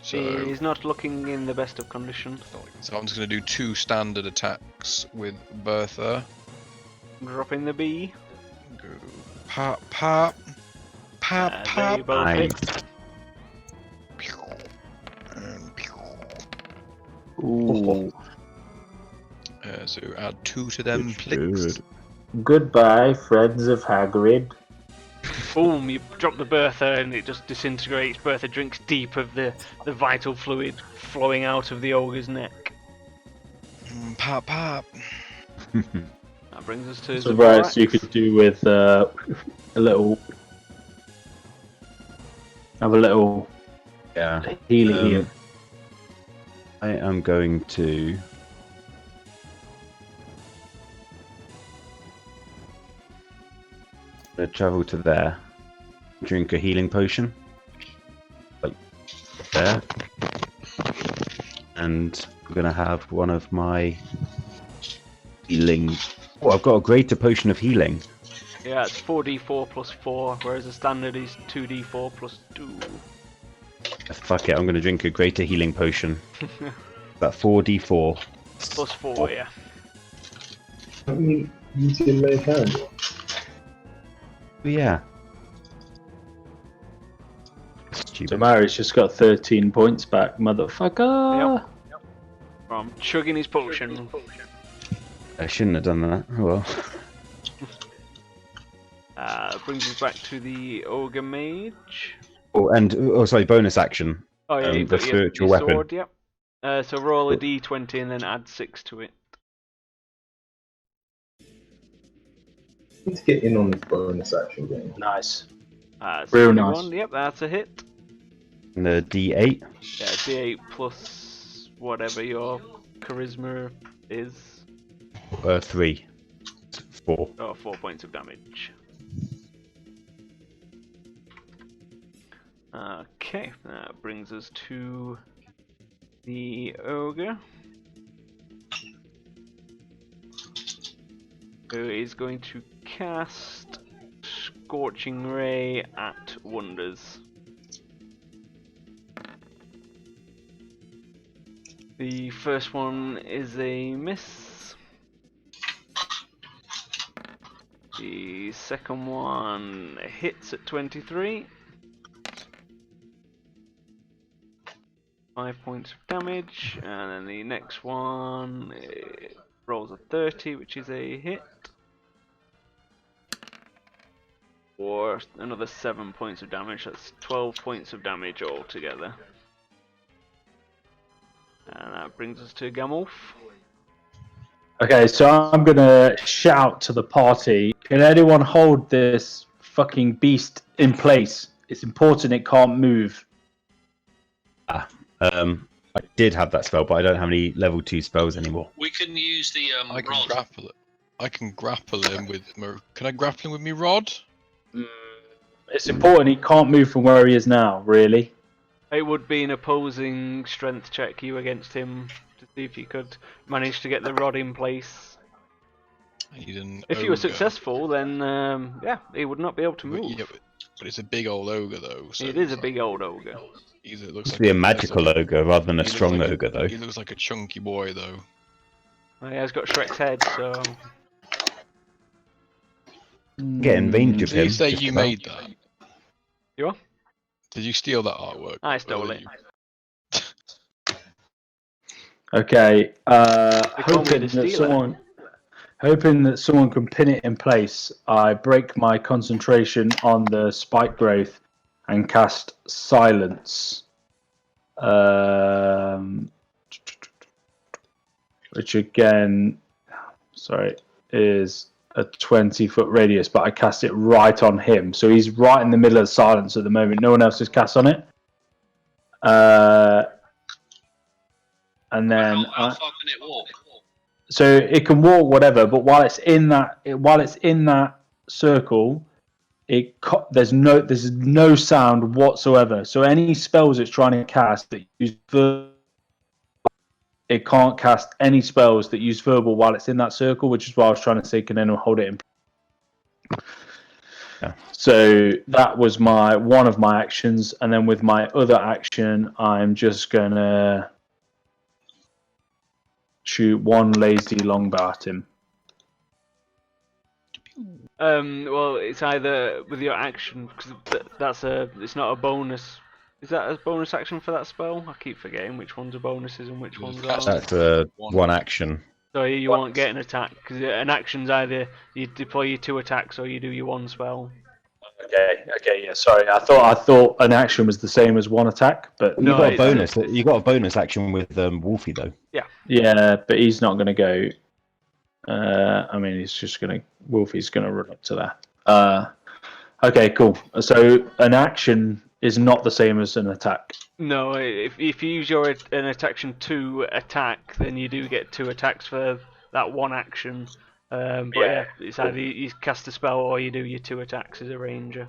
So He's not looking in the best of condition. So I'm just going to do 2 standard attacks with Bertha. Dropping the B. Go pop, pop, pop, They pop. both hit. And Ooh. so add 2 to them, please. Good. Goodbye, friends of Hagrid. Boom! You drop the Bertha and it just disintegrates. Bertha drinks deep of the vital fluid flowing out of the ogre's neck. Pop, pop. That brings us to So right, Zaborax. so you could do with a little, have a little Yeah. healing here. I am going to. Travel to there. Drink a healing potion. Like there. And I'm gonna have one of my healing. Oh, I've got a greater potion of healing. Yeah, it's 4d4 plus 4, whereas the standard is 2d4 plus 2. Fuck it, I'm gonna drink a greater healing potion. That 4d4. Plus 4, yeah. Haven't you used your main hand? Yeah. So Stupid. Mari's just got 13 points back, motherfucker. Yep. From chugging his potion. I shouldn't have done that. Oh well. That brings us back to the Ogre Mage. Oh, and sorry, bonus action. Oh yeah, you've the got your spiritual weapon. sword, yep. So roll a d20 and then add 6 to it. Need to get in on this bonus action game. Nice. Real Real nice. Yep, that's a hit. And the d8. Yeah, d8 plus whatever your charisma is. 3. 4. Oh, 4 points of damage. Okay, that brings us to the ogre, who is going to cast Scorching Ray at Wonders. The first one is a miss. The second one hits at 23. 5 points of damage, and then the next one rolls a 30, which is a hit. Or another 7 points of damage, that's 12 points of damage altogether. And that brings us to Gamulf. Okay, so I'm gonna shout to the party. Can anyone hold this fucking beast in place? It's important it can't move. I did have that spell, but I don't have any level 2 spells anymore. We can use the I can rod. grapple it. I can grapple him with. Can I grapple him with me rod? It's important he can't move from where he is now, really. It would be an opposing strength check, you against him, to see if you could manage to get the rod in place. I need an If you were ogre. successful, then yeah, he would not be able to But, move. yeah, but it's a big old ogre though. So It is a it's big old ogre. It looks It's like be a magical ogre rather than a he looks strong like ogre, though. He looks like a chunky boy though. Well, yeah, he's got Shrek's head, so Get in range of Did you him. say just you about. made that? You what? Did you steal that artwork? I stole Or it. did you- Okay, call me the hoping that someone can pin it in place, I break my concentration on the spike growth and cast Silence. Which again, is a 20-foot radius, but I cast it right on him. So he's right in the middle of silence at the moment. No one else has cast on it. and then How far can it walk? so it can walk whatever, but while it's in that circle, there's no sound whatsoever. So any spells it's trying to cast that use verbal, it can't cast any spells that use verbal while it's in that circle, which is why I was trying to say, can anyone hold it in? Yeah. So that was one of my actions, and then with my other action, I'm just gonna shoot one lazy longbow at him. Well, it's either with your action, because it's not a bonus. Is that a bonus action for that spell? I keep forgetting which ones are bonuses and which ones aren't. That's one action. So you won't get an attack, because an action's either you deploy your 2 attacks or you do your 1 spell. Okay, yeah. Sorry, I thought an action was the same as one attack, but You got a bonus. You got a bonus action with Wolfie though. yeah, but he's not going to go. I mean, Wolfie's going to run up to that. Okay, cool. So an action is not the same as an attack. No, if you use an action to attack, then you do get 2 attacks for that one action. But yeah, it's either you cast a spell or you do your 2 attacks as a ranger.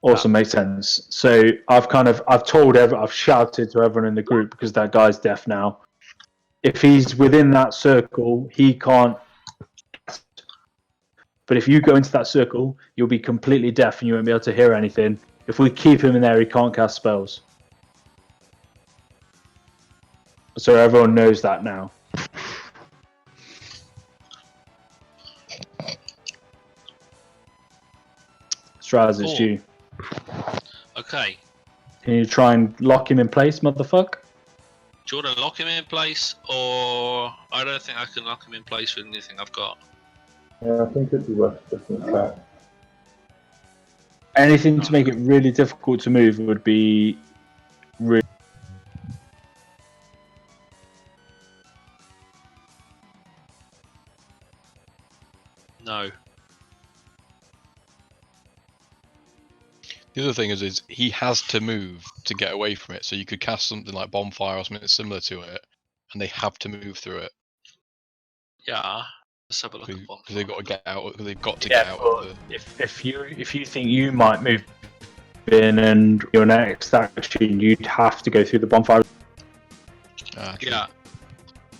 Awesome, makes sense. So I've shouted to everyone in the group because that guy's deaf now. If he's within that circle, he can't. But if you go into that circle, you'll be completely deaf and you won't be able to hear anything. If we keep him in there, he can't cast spells. So everyone knows that now. Straz, it's Cool. you. Okay. Can you try and lock him in place, motherfucker? Do you want to lock him in place, or I don't think I can lock him in place with anything I've got. Yeah, I think it'd be worth just an attack. Anything to make it really difficult to move would be really. No. The other thing is he has to move to get away from it. So you could cast something like bonfire or something similar to it, and they have to move through it. Yeah. Let's have a look at Because one. they've got to get out. They've got to get out of the. If you think you might move in and your next action, you'd have to go through the bonfire. Yeah.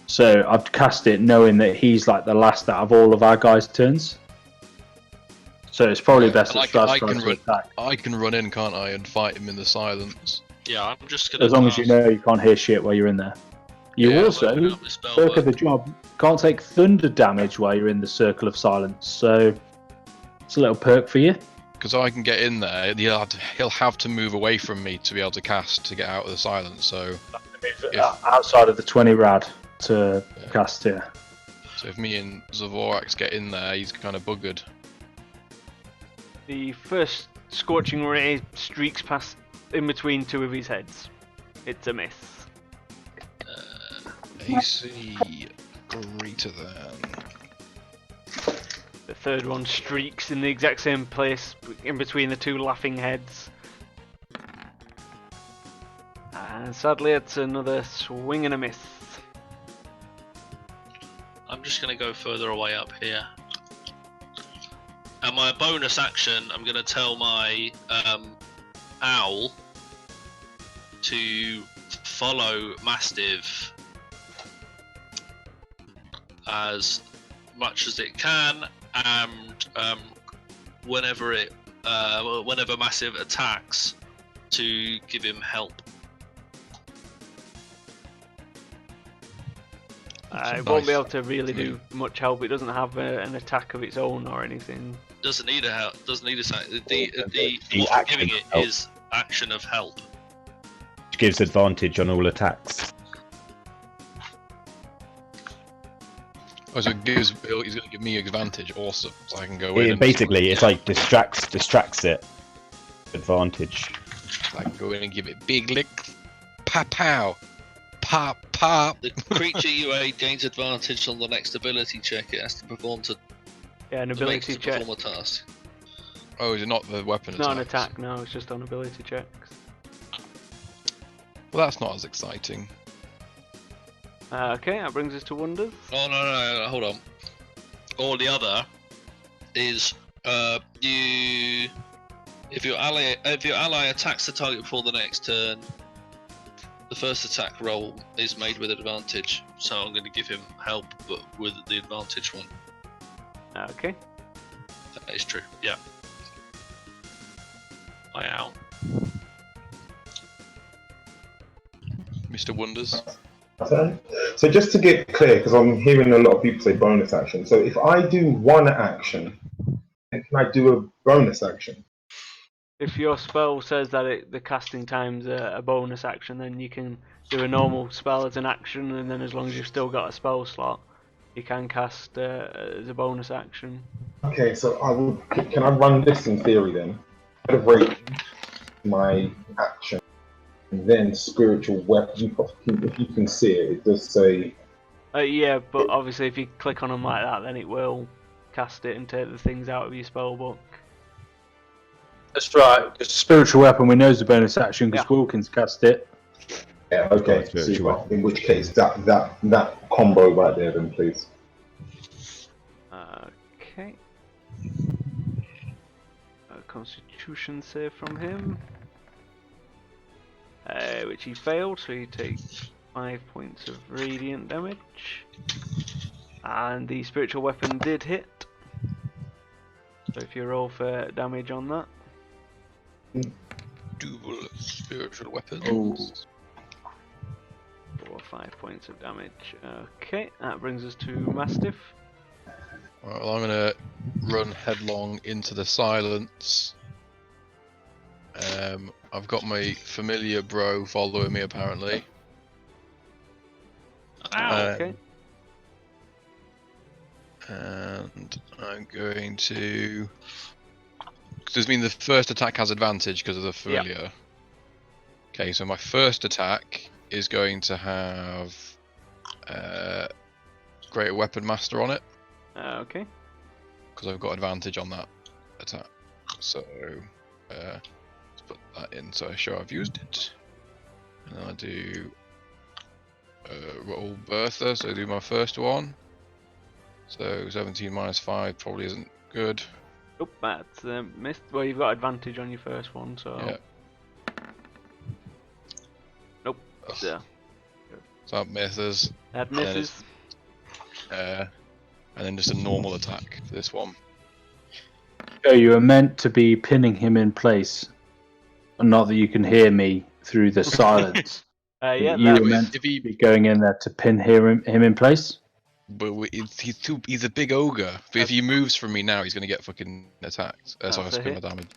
So I've cast it knowing that he's like the last out of all of our guys' turns. So it's probably best that Straz tries to attack. I can run in, can't I, and fight him in the silence. Yeah, I'm just gonna. As long as you know you can't hear shit while you're in there. You also, perk of the job, can't take thunder damage while you're in the circle of silence. So it's a little perk for you. Because I can get in there, he'll have to move away from me to be able to cast to get out of the silence. So outside of the 20 rad to cast here. So if me and Zavorax get in there, he's kind of buggered. The first scorching ray streaks past in between 2 of his heads. It's a miss. AC greater than. The third one streaks in the exact same place in between the 2 laughing heads. And sadly it's another swing and a miss. I'm just gonna go further away up here. And my bonus action, I'm gonna tell my owl to follow Mastiff as much as it can, and whenever Massive attacks, to give him help. It won't be able to really do much help. It doesn't have an attack of its own or anything. Doesn't need a help. Doesn't need a attack. What I'm giving it is action of help, which gives advantage on all attacks. Oh, so he's going to give me advantage. Awesome. So I can go in. Basically, it's like distracts it. Advantage. I can go in and give it big lick. Pow pow. Pop pop. The creature you aid gains advantage on the next ability check it has to perform to. Yeah, an ability check. Perform a task. Oh, is it not the weapon? It's not an attack. No, it's just on ability checks. Well, that's not as exciting. Okay, that brings us to Wonders. Oh no, hold on. Or the other is you. If your ally attacks the target before the next turn, the first attack roll is made with advantage. So I'm going to give him help, but with the advantage one. Okay. That is true. Yeah. Wow. Mr. Wonders. So just to get clear, because I'm hearing a lot of people say bonus action. So if I do one action, then can I do a bonus action? If your spell says that the casting time's a bonus action, then you can do a normal spell as an action, and then as long as you've still got a spell slot, you can cast as a bonus action. Okay, so can I run this in theory then? Break my action, and then spiritual weapon. If you can see it, it does say. Yeah, but obviously if you click on them like that, then it will cast it and take the things out of your spell book. That's right. It's a spiritual weapon. We know it's a bonus action because Wilkins cast it. Yeah. Okay. Super. In which case, that combo right there, then please. Okay. A Constitution save from him, which he failed, so he takes 5 points of radiant damage. And the spiritual weapon did hit. So if you roll for damage on that. Dual spiritual weapons. Ooh. 4 or 5 points of damage. Okay, that brings us to Mastiff. Right, well, I'm gonna run headlong into the silence. I've got my familiar bro following me apparently. Okay. And I'm going to. Does this mean the first attack has advantage because of the familiar? Yep. Okay, so my first attack is going to have Greater Weapon Master on it. Okay. Because I've got advantage on that attack. So let's put that in so I show I've used it. And then I do roll Bertha, so I do my first one. So 17 minus 5 probably isn't good. Nope, that's missed. Well, you've got advantage on your first one, so. Yeah. Nope. Yeah. So that misses. That misses. And then just a normal attack for this one. Oh, you are meant to be pinning him in place. Not that you can hear me through the silence. Yeah, you were meant to be going in there to pin him in place. But he's a big ogre. But if he moves from me now, he's going to get fucking attacked. So I spend my damage.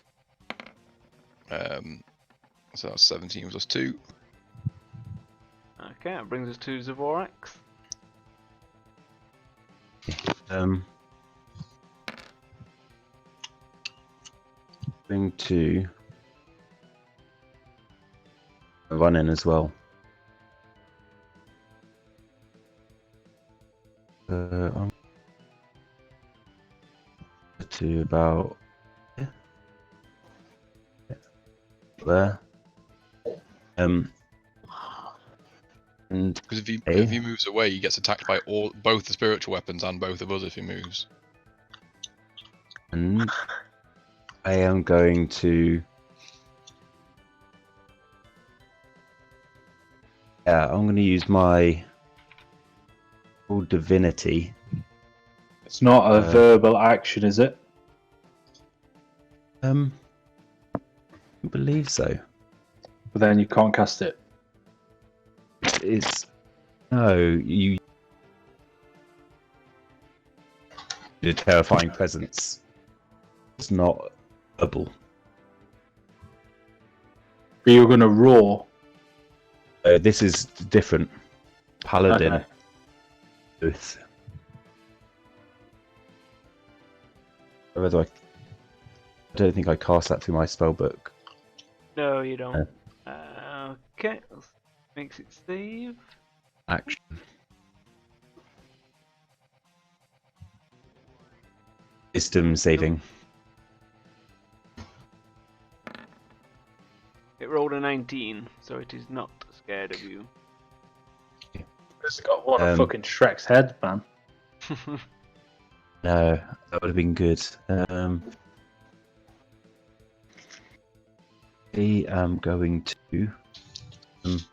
So that's 17 plus 2. Okay, that brings us to Zavorax. Going to run in as well. To about there. And because if he moves away, he gets attacked by both the spiritual weapons and both of us if he moves. And I am going to. Yeah, I'm going to use my full divinity. It's not a verbal action, is it? I believe so. But then you can't cast it. It's no, you. The terrifying presence. It's not verbal. But you're going to roar. This is different. Paladin. Okay. Whether I don't think I cast that through my spellbook. No, you don't. Okay, makes it save. Action. Wisdom saving. It rolled a 19, so it is not scared of you. It's got one of fucking Shrek's head, man. No, that would have been good. I am going to use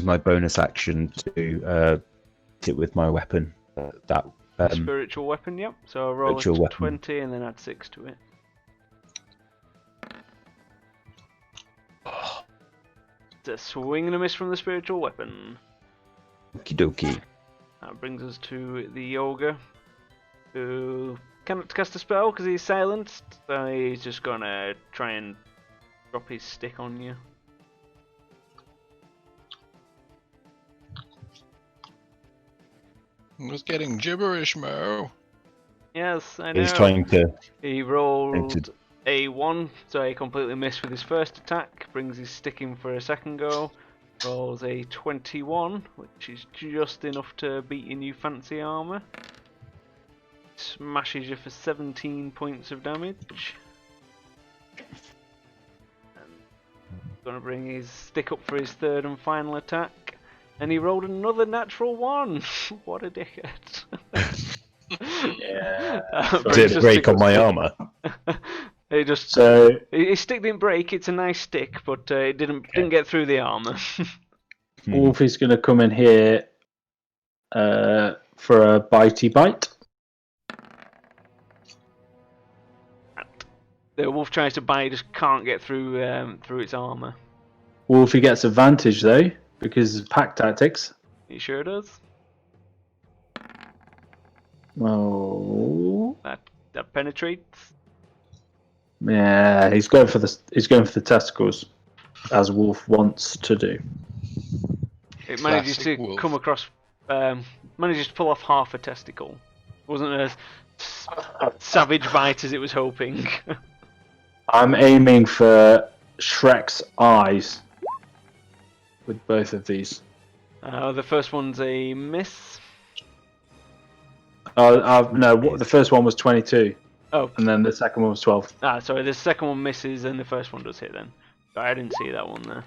my bonus action to hit it with my weapon. That spiritual weapon, yep. So roll a spiritual weapon. 20 and then add 6 to it. It's a swing and a miss from the spiritual weapon. Okie dokie. That brings us to the ogre, who cannot cast a spell because he's silenced, so he's just gonna try and drop his stick on you. I was getting gibberish, Mo. Yes, I know. He's trying to. He rolled a 1, so he completely missed with his first attack, brings his stick in for a second go, rolls a 21, which is just enough to beat your new fancy armour. Smashes you for 17 points of damage. And gonna bring his stick up for his third and final attack, and he rolled another natural 1. What a dickhead. Yeah. Did it break on my armour? It just So his stick didn't break. It's a nice stick, but it didn't get through the armor. Wolfie's going to come in here for a bitey bite. The wolf tries to bite, just can't get through through its armor. Wolfie gets advantage though because of pack tactics. He sure does. Oh, That penetrates. yeah, he's going for the testicles, as Wolf wants to do. It manages Classic to wolf. come across, manages to pull off half a testicle. Wasn't as savage bite as it was hoping. I'm aiming for Shrek's eyes with both of these. The first one's a miss. No, the first one was 22. Oh, And then the second one was 12. Sorry, the second one misses and the first one does hit then. Sorry, I didn't see that one there.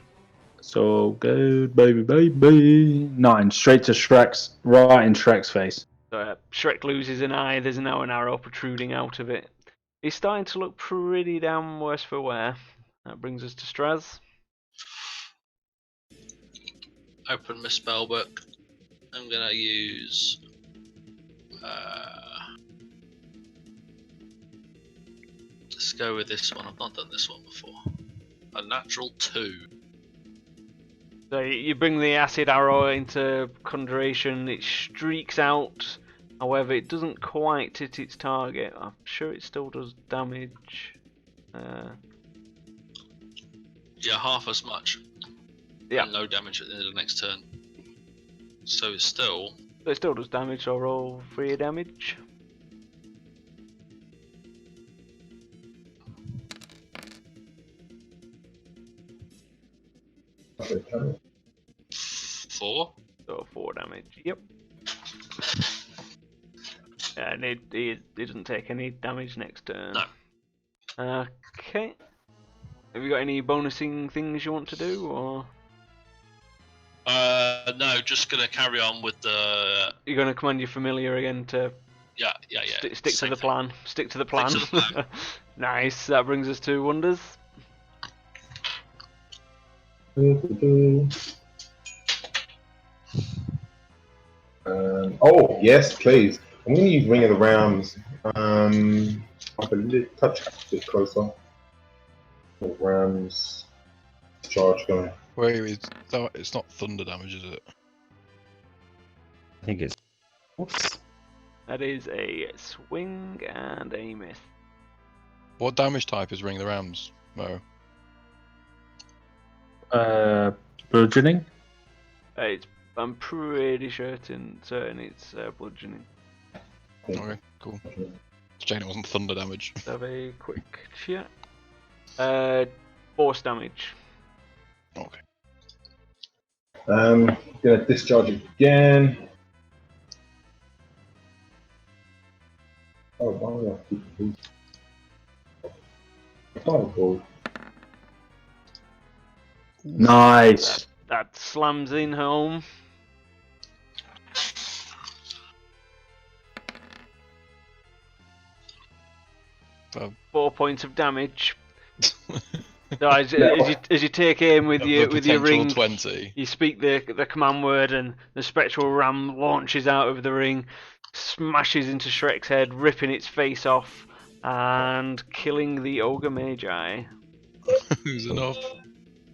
So good, baby. 9, straight to Shrek's, right in Shrek's face. So Shrek loses an eye, there's now an arrow protruding out of it. He's starting to look pretty damn worse for wear. That brings us to Straz. Open my spellbook. I'm gonna use. Let's go with this one. I've not done this one before. A natural 2. So you bring the acid arrow into conjuration, it streaks out, however it doesn't quite hit its target. I'm sure it still does damage. Yeah, half as much. Yeah. And no damage at the end of the next turn. So it's still. It still does damage, so roll 3 damage. Okay. 4. So 4 damage, yep. And it doesn't take any damage next turn. No. Okay. Have you got any bonusing things you want to do, or? No, just gonna carry on with the. You're going to command your familiar again to Yeah. stick to Same the thing. plan. Stick to the plan. Stick to the plan. Nice. That brings us to Wonders. Oh yes, please. I'm going to use Ring of the Rams. Up a little touch a bit closer. The Rams charge going. Wait, it's not thunder damage, is it? I think it's. Oops. That is a swing and a miss. What damage type is Ring the Rams, Mo? Bludgeoning. I'm pretty certain it's bludgeoning. Okay, cool. Jane, it wasn't thunder damage. Let's have a quick check. Force damage. Okay. Gonna discharge again. Oh, why would I keep these? Oh, cool. Nice. That slams in home. 4 points of damage. So as you take aim with your ring, 20. you speak the command word, and the spectral ram launches out of the ring, smashes into Shrek's head, ripping its face off, and killing the ogre magi. Who's enough?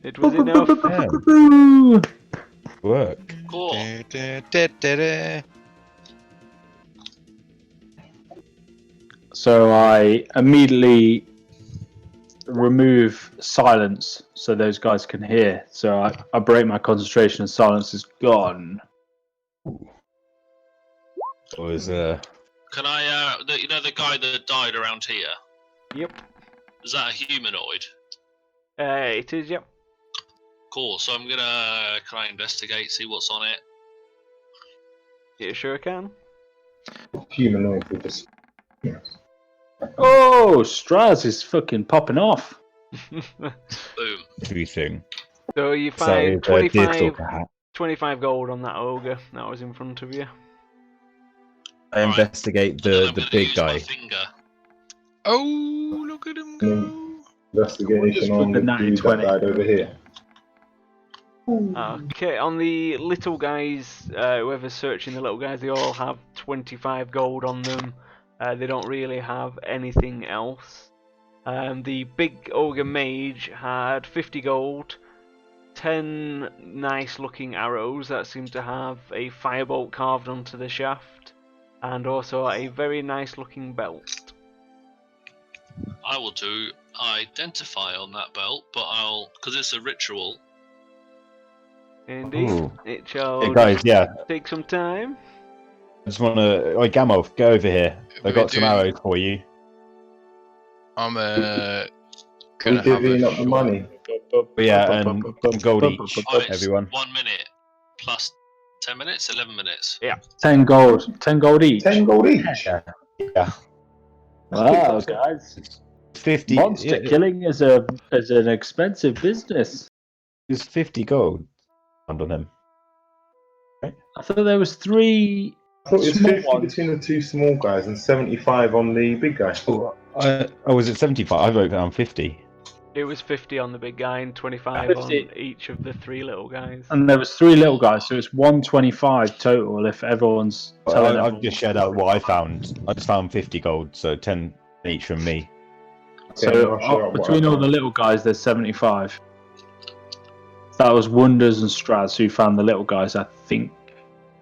It was enough. Work. Cool. So I immediately remove silence so those guys can hear. So I break my concentration and silence is gone. Was Can I, you know the guy that died around here? Yep. Is that a humanoid? It is, yep. Cool, so I'm gonna, can I investigate, see what's on it? You sure can. Humanoid with this. Yes. Oh, Straz is fucking popping off. Boom. everything. So you So find it's a 25, Deerstalker hat. 25 gold on that ogre that was in front of you. I Right. investigate And then the I'm gonna big use my guy. finger. Oh, look at him go. Investigation on the the natty dude 20. that died over here. Okay, on the little guys, whoever's searching the little guys, they all have 25 gold on them. They don't really have anything else. The big ogre mage had 50 gold, 10 nice looking arrows that seem to have a firebolt carved onto the shaft, and also a very nice looking belt. I will do identify on that belt, but because it's a ritual. Indeed, Ooh. it shall Hey guys, yeah. take some time. I just want to. Oi, Gamolf, go over here. I We're got some doing- arrows for you. I'm We're gonna have a divvying up the short- money. But yeah, and some gold each, Oh, it's everyone. 1 minute plus 10 minutes, 11 minutes. 10 gold. 10 gold each. 10 gold each. Yeah. Yeah. Wow, guys. 50. Monster killing is an expensive business. It's 50 gold on him. I thought there was 3 I thought it was small 50 ones. between the two small guys and 75 on the big guy. Was it 75? I wrote down 50. It was 50 on the big guy and 25 on 50. each of the 3 little guys. And there was 3 little guys, so it's 125 total if everyone's telling I've everyone. just shared out what I found. I just found 50 gold, so 10 each from me. So I'll share out what between I all found. the little guys, there's 75. That was Wonders and Straz who found the little guys, I think.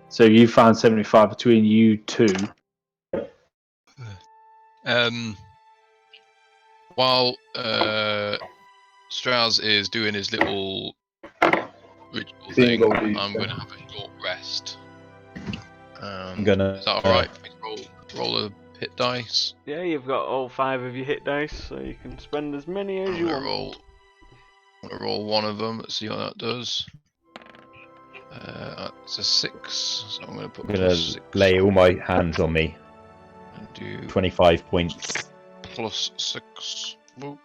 So you found 75 between you two. While Straz is doing his little ritual thing, Gold each, I'm yeah. gonna have a short rest. I'm gonna. Is that alright? Roll a hit dice. Yeah, you've got all 5 of your hit dice, so you can spend as many as I'm you gonna want. roll one of them. Let's see what that does. That's a 6, so I'm gonna put I'm gonna plus 6 lay all my hands on me. and do 25 points. plus 6. Whoop.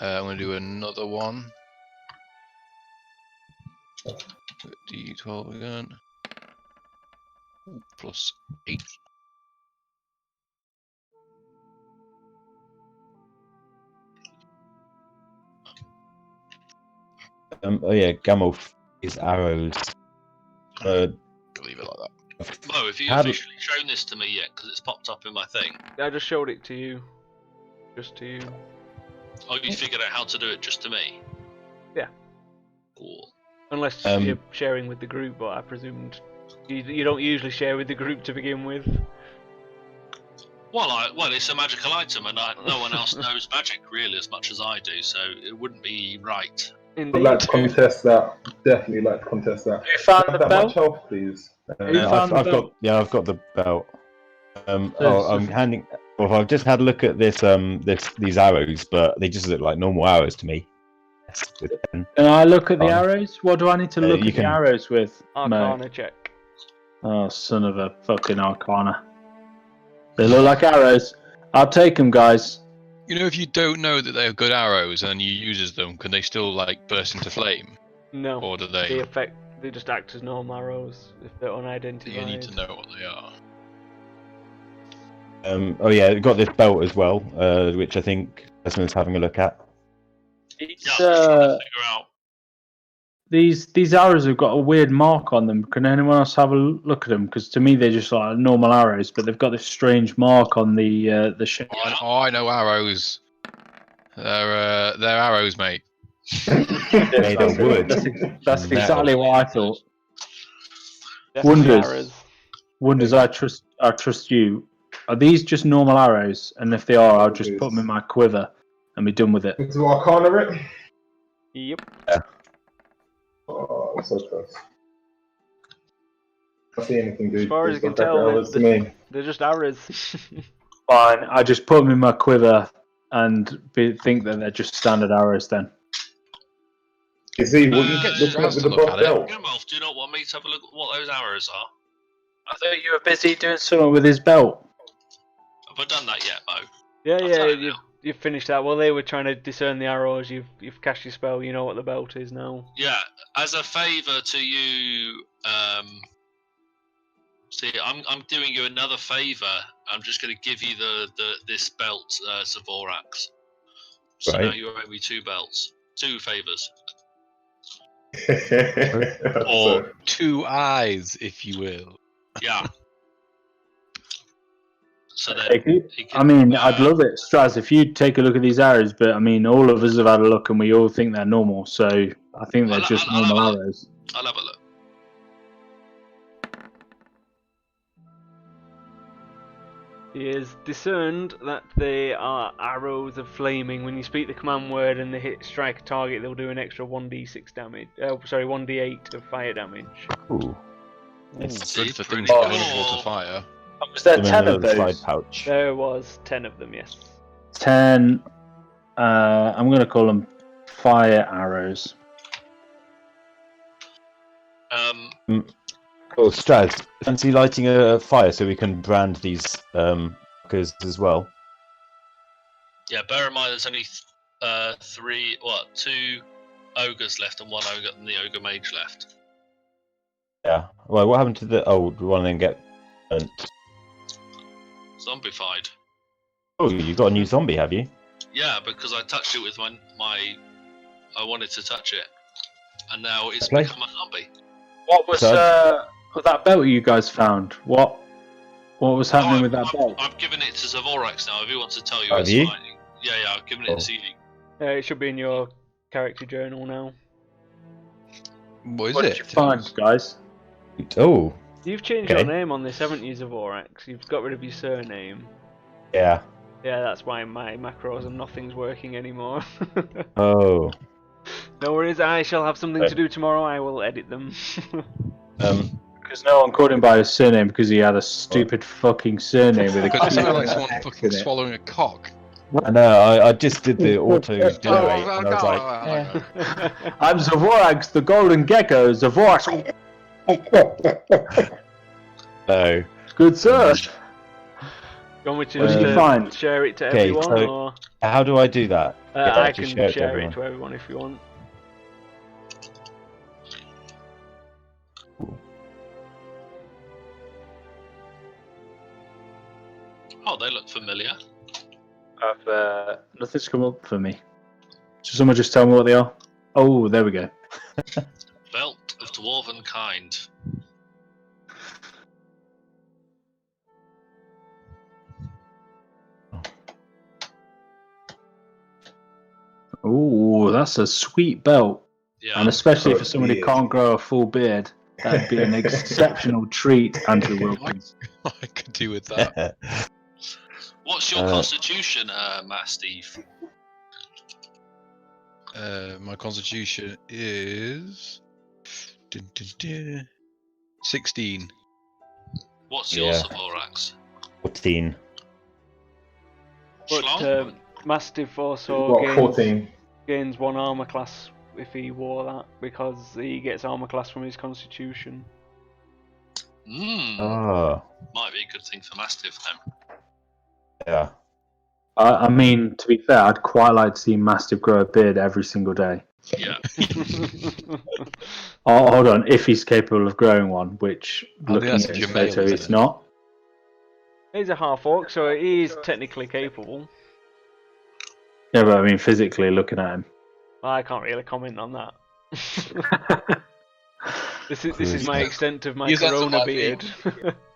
I'm gonna do another one. D12 again. Plus 8. Oh yeah, Gamolf is arrows. Leave it like that. Mo, have you How do- officially shown this to me yet? Because it's popped up in my thing. I just showed it to you. Just to you. Oh, you figured out how to do it just to me? Yeah. Cool. Unless you're sharing with the group, but I presumed you don't usually share with the group to begin with. Well, it's a magical item, and no one else knows magic really as much as I do, so it wouldn't be right. I'd like to contest that. Definitely like to contest that. You found the Have that belt? much health, please. found the belt? I've got the belt. I'm handing. Well, I've just had a look at these arrows, but they just look like normal arrows to me. Can I look at the arrows? What do I need to look you at can- the arrows with? Arcana mate? check. Oh, son of a fucking Arcana. They look like arrows. I'll take them, guys. You know, if you don't know that they're good arrows and you uses them, can they still like burst into flame? No. Or do They they? they just act as normal arrows if they're You unidentified. need to know what they are. Oh yeah, we've got this belt as well, which I think Desmond's having a look at. Yeah, I'm just trying to figure out. These arrows have got a weird mark on them. Can anyone else have a look at them? Because to me they're just like normal arrows, but they've got this strange mark on the shape. I know arrows. They're arrows, mate. Made of wood. That's Metal. exactly what I thought. Definitely Wonders. arrows. Wonders, I trust you. Are these just normal arrows? And if they are, I'll just put them in my quiver and be done with it. Do I corner it? Yep. Oh, that's so close. I see anything, dude. As far as you can It's like tell, arrows to me. they're just arrows. Fine, I just put them in my quiver and think that they're just standard arrows then. You see, what you Get looking at Strauss with to the look buff at it. belt? Gandalf, do you not want me to have a look at what those arrows are? I thought you were busy doing something with his belt. Have I done that yet, Mo? Yeah, I'll yeah, tell you now. you've finished that. Well, they were trying to discern the arrows. You've cast your spell. You know what the belt is now. Yeah, as a favour to you, see, I'm doing you another favour. I'm just going to give you this belt, Zavorax. So now Right. you owe me 2 belts, 2 favours. Or 2 eyes, if you will. Yeah. So then, he I can, mean, I'd love it, Straz, if you'd take a look at these arrows, but I mean, all of us have had a look and we all think they're normal, so I think they're just I'll have normal a look. arrows. I'll have a look. He has discerned that they are arrows of flaming. When you speak the command word and they strike a target, they'll do an extra 1d6 damage. 1d8 of fire damage. Ooh. It's See, good for pretty things going cool. into fire. Was there Them in 10 a of little those? side pouch. There was 10 of them, yes. 10, I'm going to call them fire arrows. Oh, Straz, fancy lighting a fire so we can brand these markers as well? Yeah, bear in mind there's only 2 ogres left and 1 ogre and the ogre mage left. Yeah. Well, what happened to the old one then get burnt? Zombified. Oh, you got a new zombie, have you? Yeah, because I touched it with my I wanted to touch it, and now it's Okay. become a zombie. What was that belt you guys found? What was happening with that belt? I've given it to Zavorax now. If he wants to tell you, Have it's you? fine. Yeah, I've given it to you. It should be in your character journal now. What is What it? did you find, guys? Oh, You've changed Okay. your name on this, haven't you, Zavorax? You've got rid of your surname. yeah. Yeah, that's why my macros and nothing's working anymore. Oh. No worries, I shall have something to do tomorrow. I will edit them. Because no one called him by his surname because he had a stupid fucking surname with a Because it Q. sounded like someone X fucking in it. swallowing a cock. I know, I just did the auto generate and I was like, I'm Zavorax, the golden gecko. Zavorax. no. Good sir. You want me to What did just, you find? share it to Okay, everyone, so- or How do I do that? Yeah, I to can share it to share everyone. it to everyone if you want. Oh, they look familiar. I've nothing's come up for me. So someone just tell me what they are. Oh, there we go. Belt of dwarven kind. Oh, that's a sweet belt, Yeah. and especially for Got a someone who beard. can't grow a full beard, that'd be an exceptional treat, Andrew Wilkins. I could do with that. What's your constitution, Steve? My constitution is 16. What's Yeah. your Zavorax? 14. But Schlong? Mastiff also What, 14? gains 1 armor class if he wore that, because he gets armor class from his constitution. Oh, Might be a good thing for Mastiff then. yeah. I mean, to be fair, I'd quite like to see Mastiff grow a beard every single day. Yeah. Oh, hold on, if he's capable of growing one, which I think looking that's at if his you're male, photo, isn't he's it? not. He's a half orc, so he is technically capable. Yeah, but I mean, physically looking at him. Well, I can't really comment on that. This is my extent of my He's corona like beard.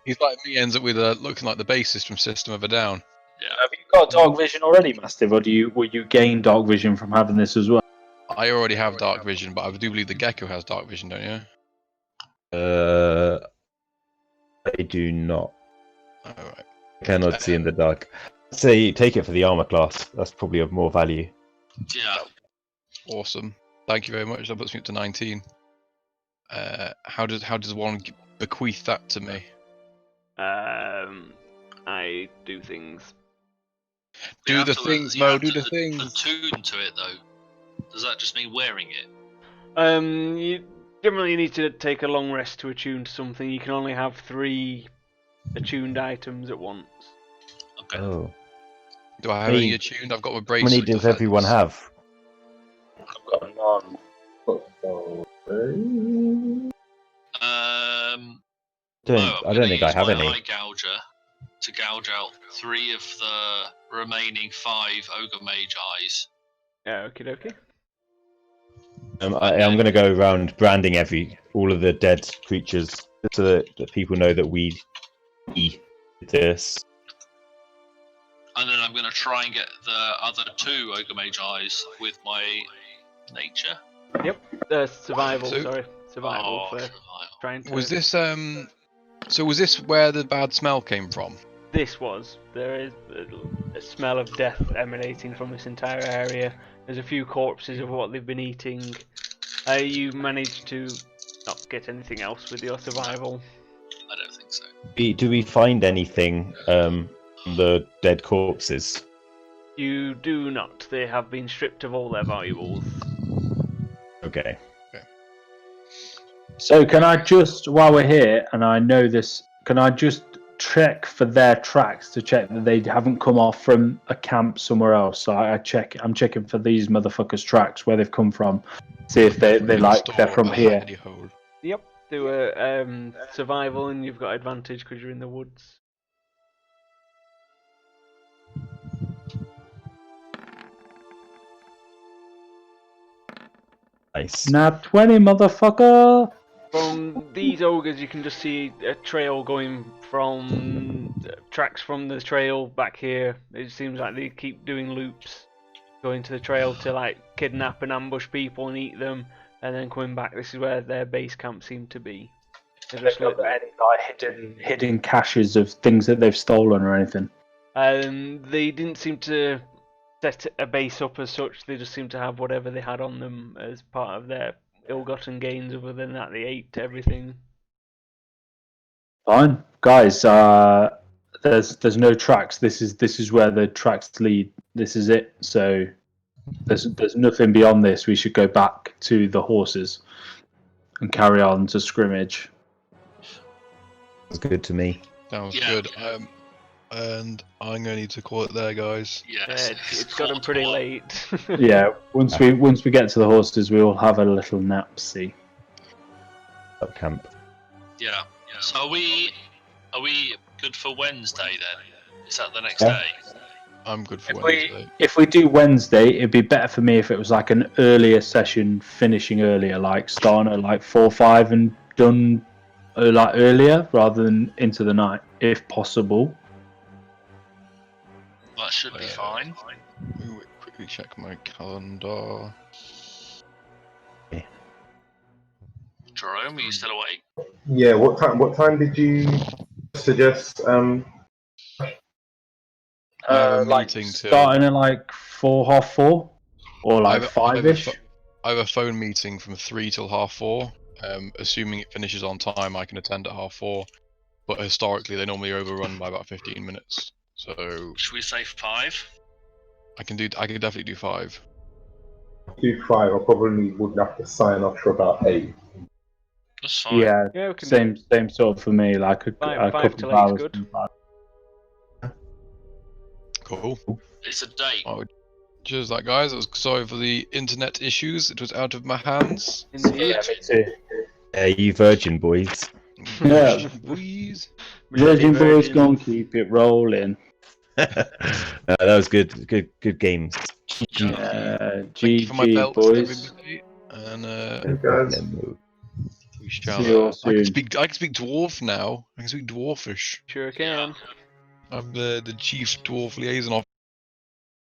He's like me, ends up with looking like the bassist from System of a Down. Yeah. Have you got dark vision already, Mastiff, or will you gain dark vision from having this as well? I already have dark vision, but I do believe the gecko has dark vision, don't you? I do not. Alright. I cannot see in the dark. Say, take it for the armor class. That's probably of more value. Yeah. Awesome. Thank you very much. That puts me up to 19. How does one bequeath that to me? I do things. Do the things, Mo. Do the things. Attune to it though. Does that just mean wearing it? You generally need to take a long rest to attune to something. You can only have 3 attuned items at once. Okay. Oh. Do I have any attuned? I've got my How bracelet. many does everyone have? I've got none. Uh, I don't think I have any. Eye gouger to gouge out 3 of the remaining 5 ogre mage eyes. Yeah, okie dokie. I'm going to go around branding all of the dead creatures so that people know that we did this. And then I'm going to try and get the other 2 ogre mage eyes with my nature. Yep. Survival. So- Sorry, survival. Oh, For survival. trying to. Was this So was this where the bad smell came from? This was. There is a smell of death emanating from this entire area. There's a few corpses of what they've been eating. You managed to not get anything else with your survival. I don't think so. Do we find anything from the dead corpses? You do not. They have been stripped of all their valuables. Okay. So can I just, while we're here, and I know this, can I just check for their tracks to check that they haven't come off from a camp somewhere else? So I'm checking for these motherfuckers' tracks, where they've come from. See if they're from here. Yep. Do a survival, and you've got advantage because you're in the woods. Nice. Nat 20, motherfucker! From these ogres, you can just see a trail going from tracks from the trail back here. It seems like they keep doing loops, going to the trail to like kidnap and ambush people and eat them, and then coming back. This is where their base camp seemed to be. They've got any like hidden caches of things that they've stolen or anything. They didn't seem to set a base up as such. They just seemed to have whatever they had on them as part of their ill-gotten gains. Other than that, they ate everything. Fine, guys. There's no tracks. This is where the tracks lead. This is it. So there's nothing beyond this. We should go back to the horses and carry on to Scrimmage. Sounds good to me. Sounds Yeah. good. And I'm gonna need to call it there, guys. Yes. It's gotten pretty late. Yeah. Once we get to the horses, we will have a little nap. See. Up camp. Yeah. So are we good for Wednesday then? Is that the next Yeah. day? I'm good for If Wednesday. if we do Wednesday, it'd be better for me if it was like an earlier session, finishing earlier, like starting at like 4 or 5 and done like earlier rather than into the night, if possible. That should be fine. Ooh, quickly check my calendar. Jerome, are you still awake? Yeah. What time did you suggest? I have a Like meeting till. starting at like 4:30 or like 5ish. I have a phone meeting from 3 till 4:30. Assuming it finishes on time, I can attend at 4:30. But historically, they normally overrun by about 15 minutes. So Should we say 5? I can definitely do 5. Do 5. I probably would have to sign off for about 8. That's fine. Yeah, Yeah, we can do same sort for me. Like a Five couple till of 8 is hours. good. Cool. It's a date. Oh, cheers, that guys. Sorry for the internet issues. It was out of my hands. Indeed. Yeah, me too. You virgin boys. Yeah. Boys. Virgin Boys Virgin. gonna keep it rolling. That was good games. Thank you for my GG, belt, boys. everybody. And Hey guys. we shall. See you all I can soon. speak dwarf now. I can speak dwarfish. Sure can. I'm the chief dwarf liaison officer.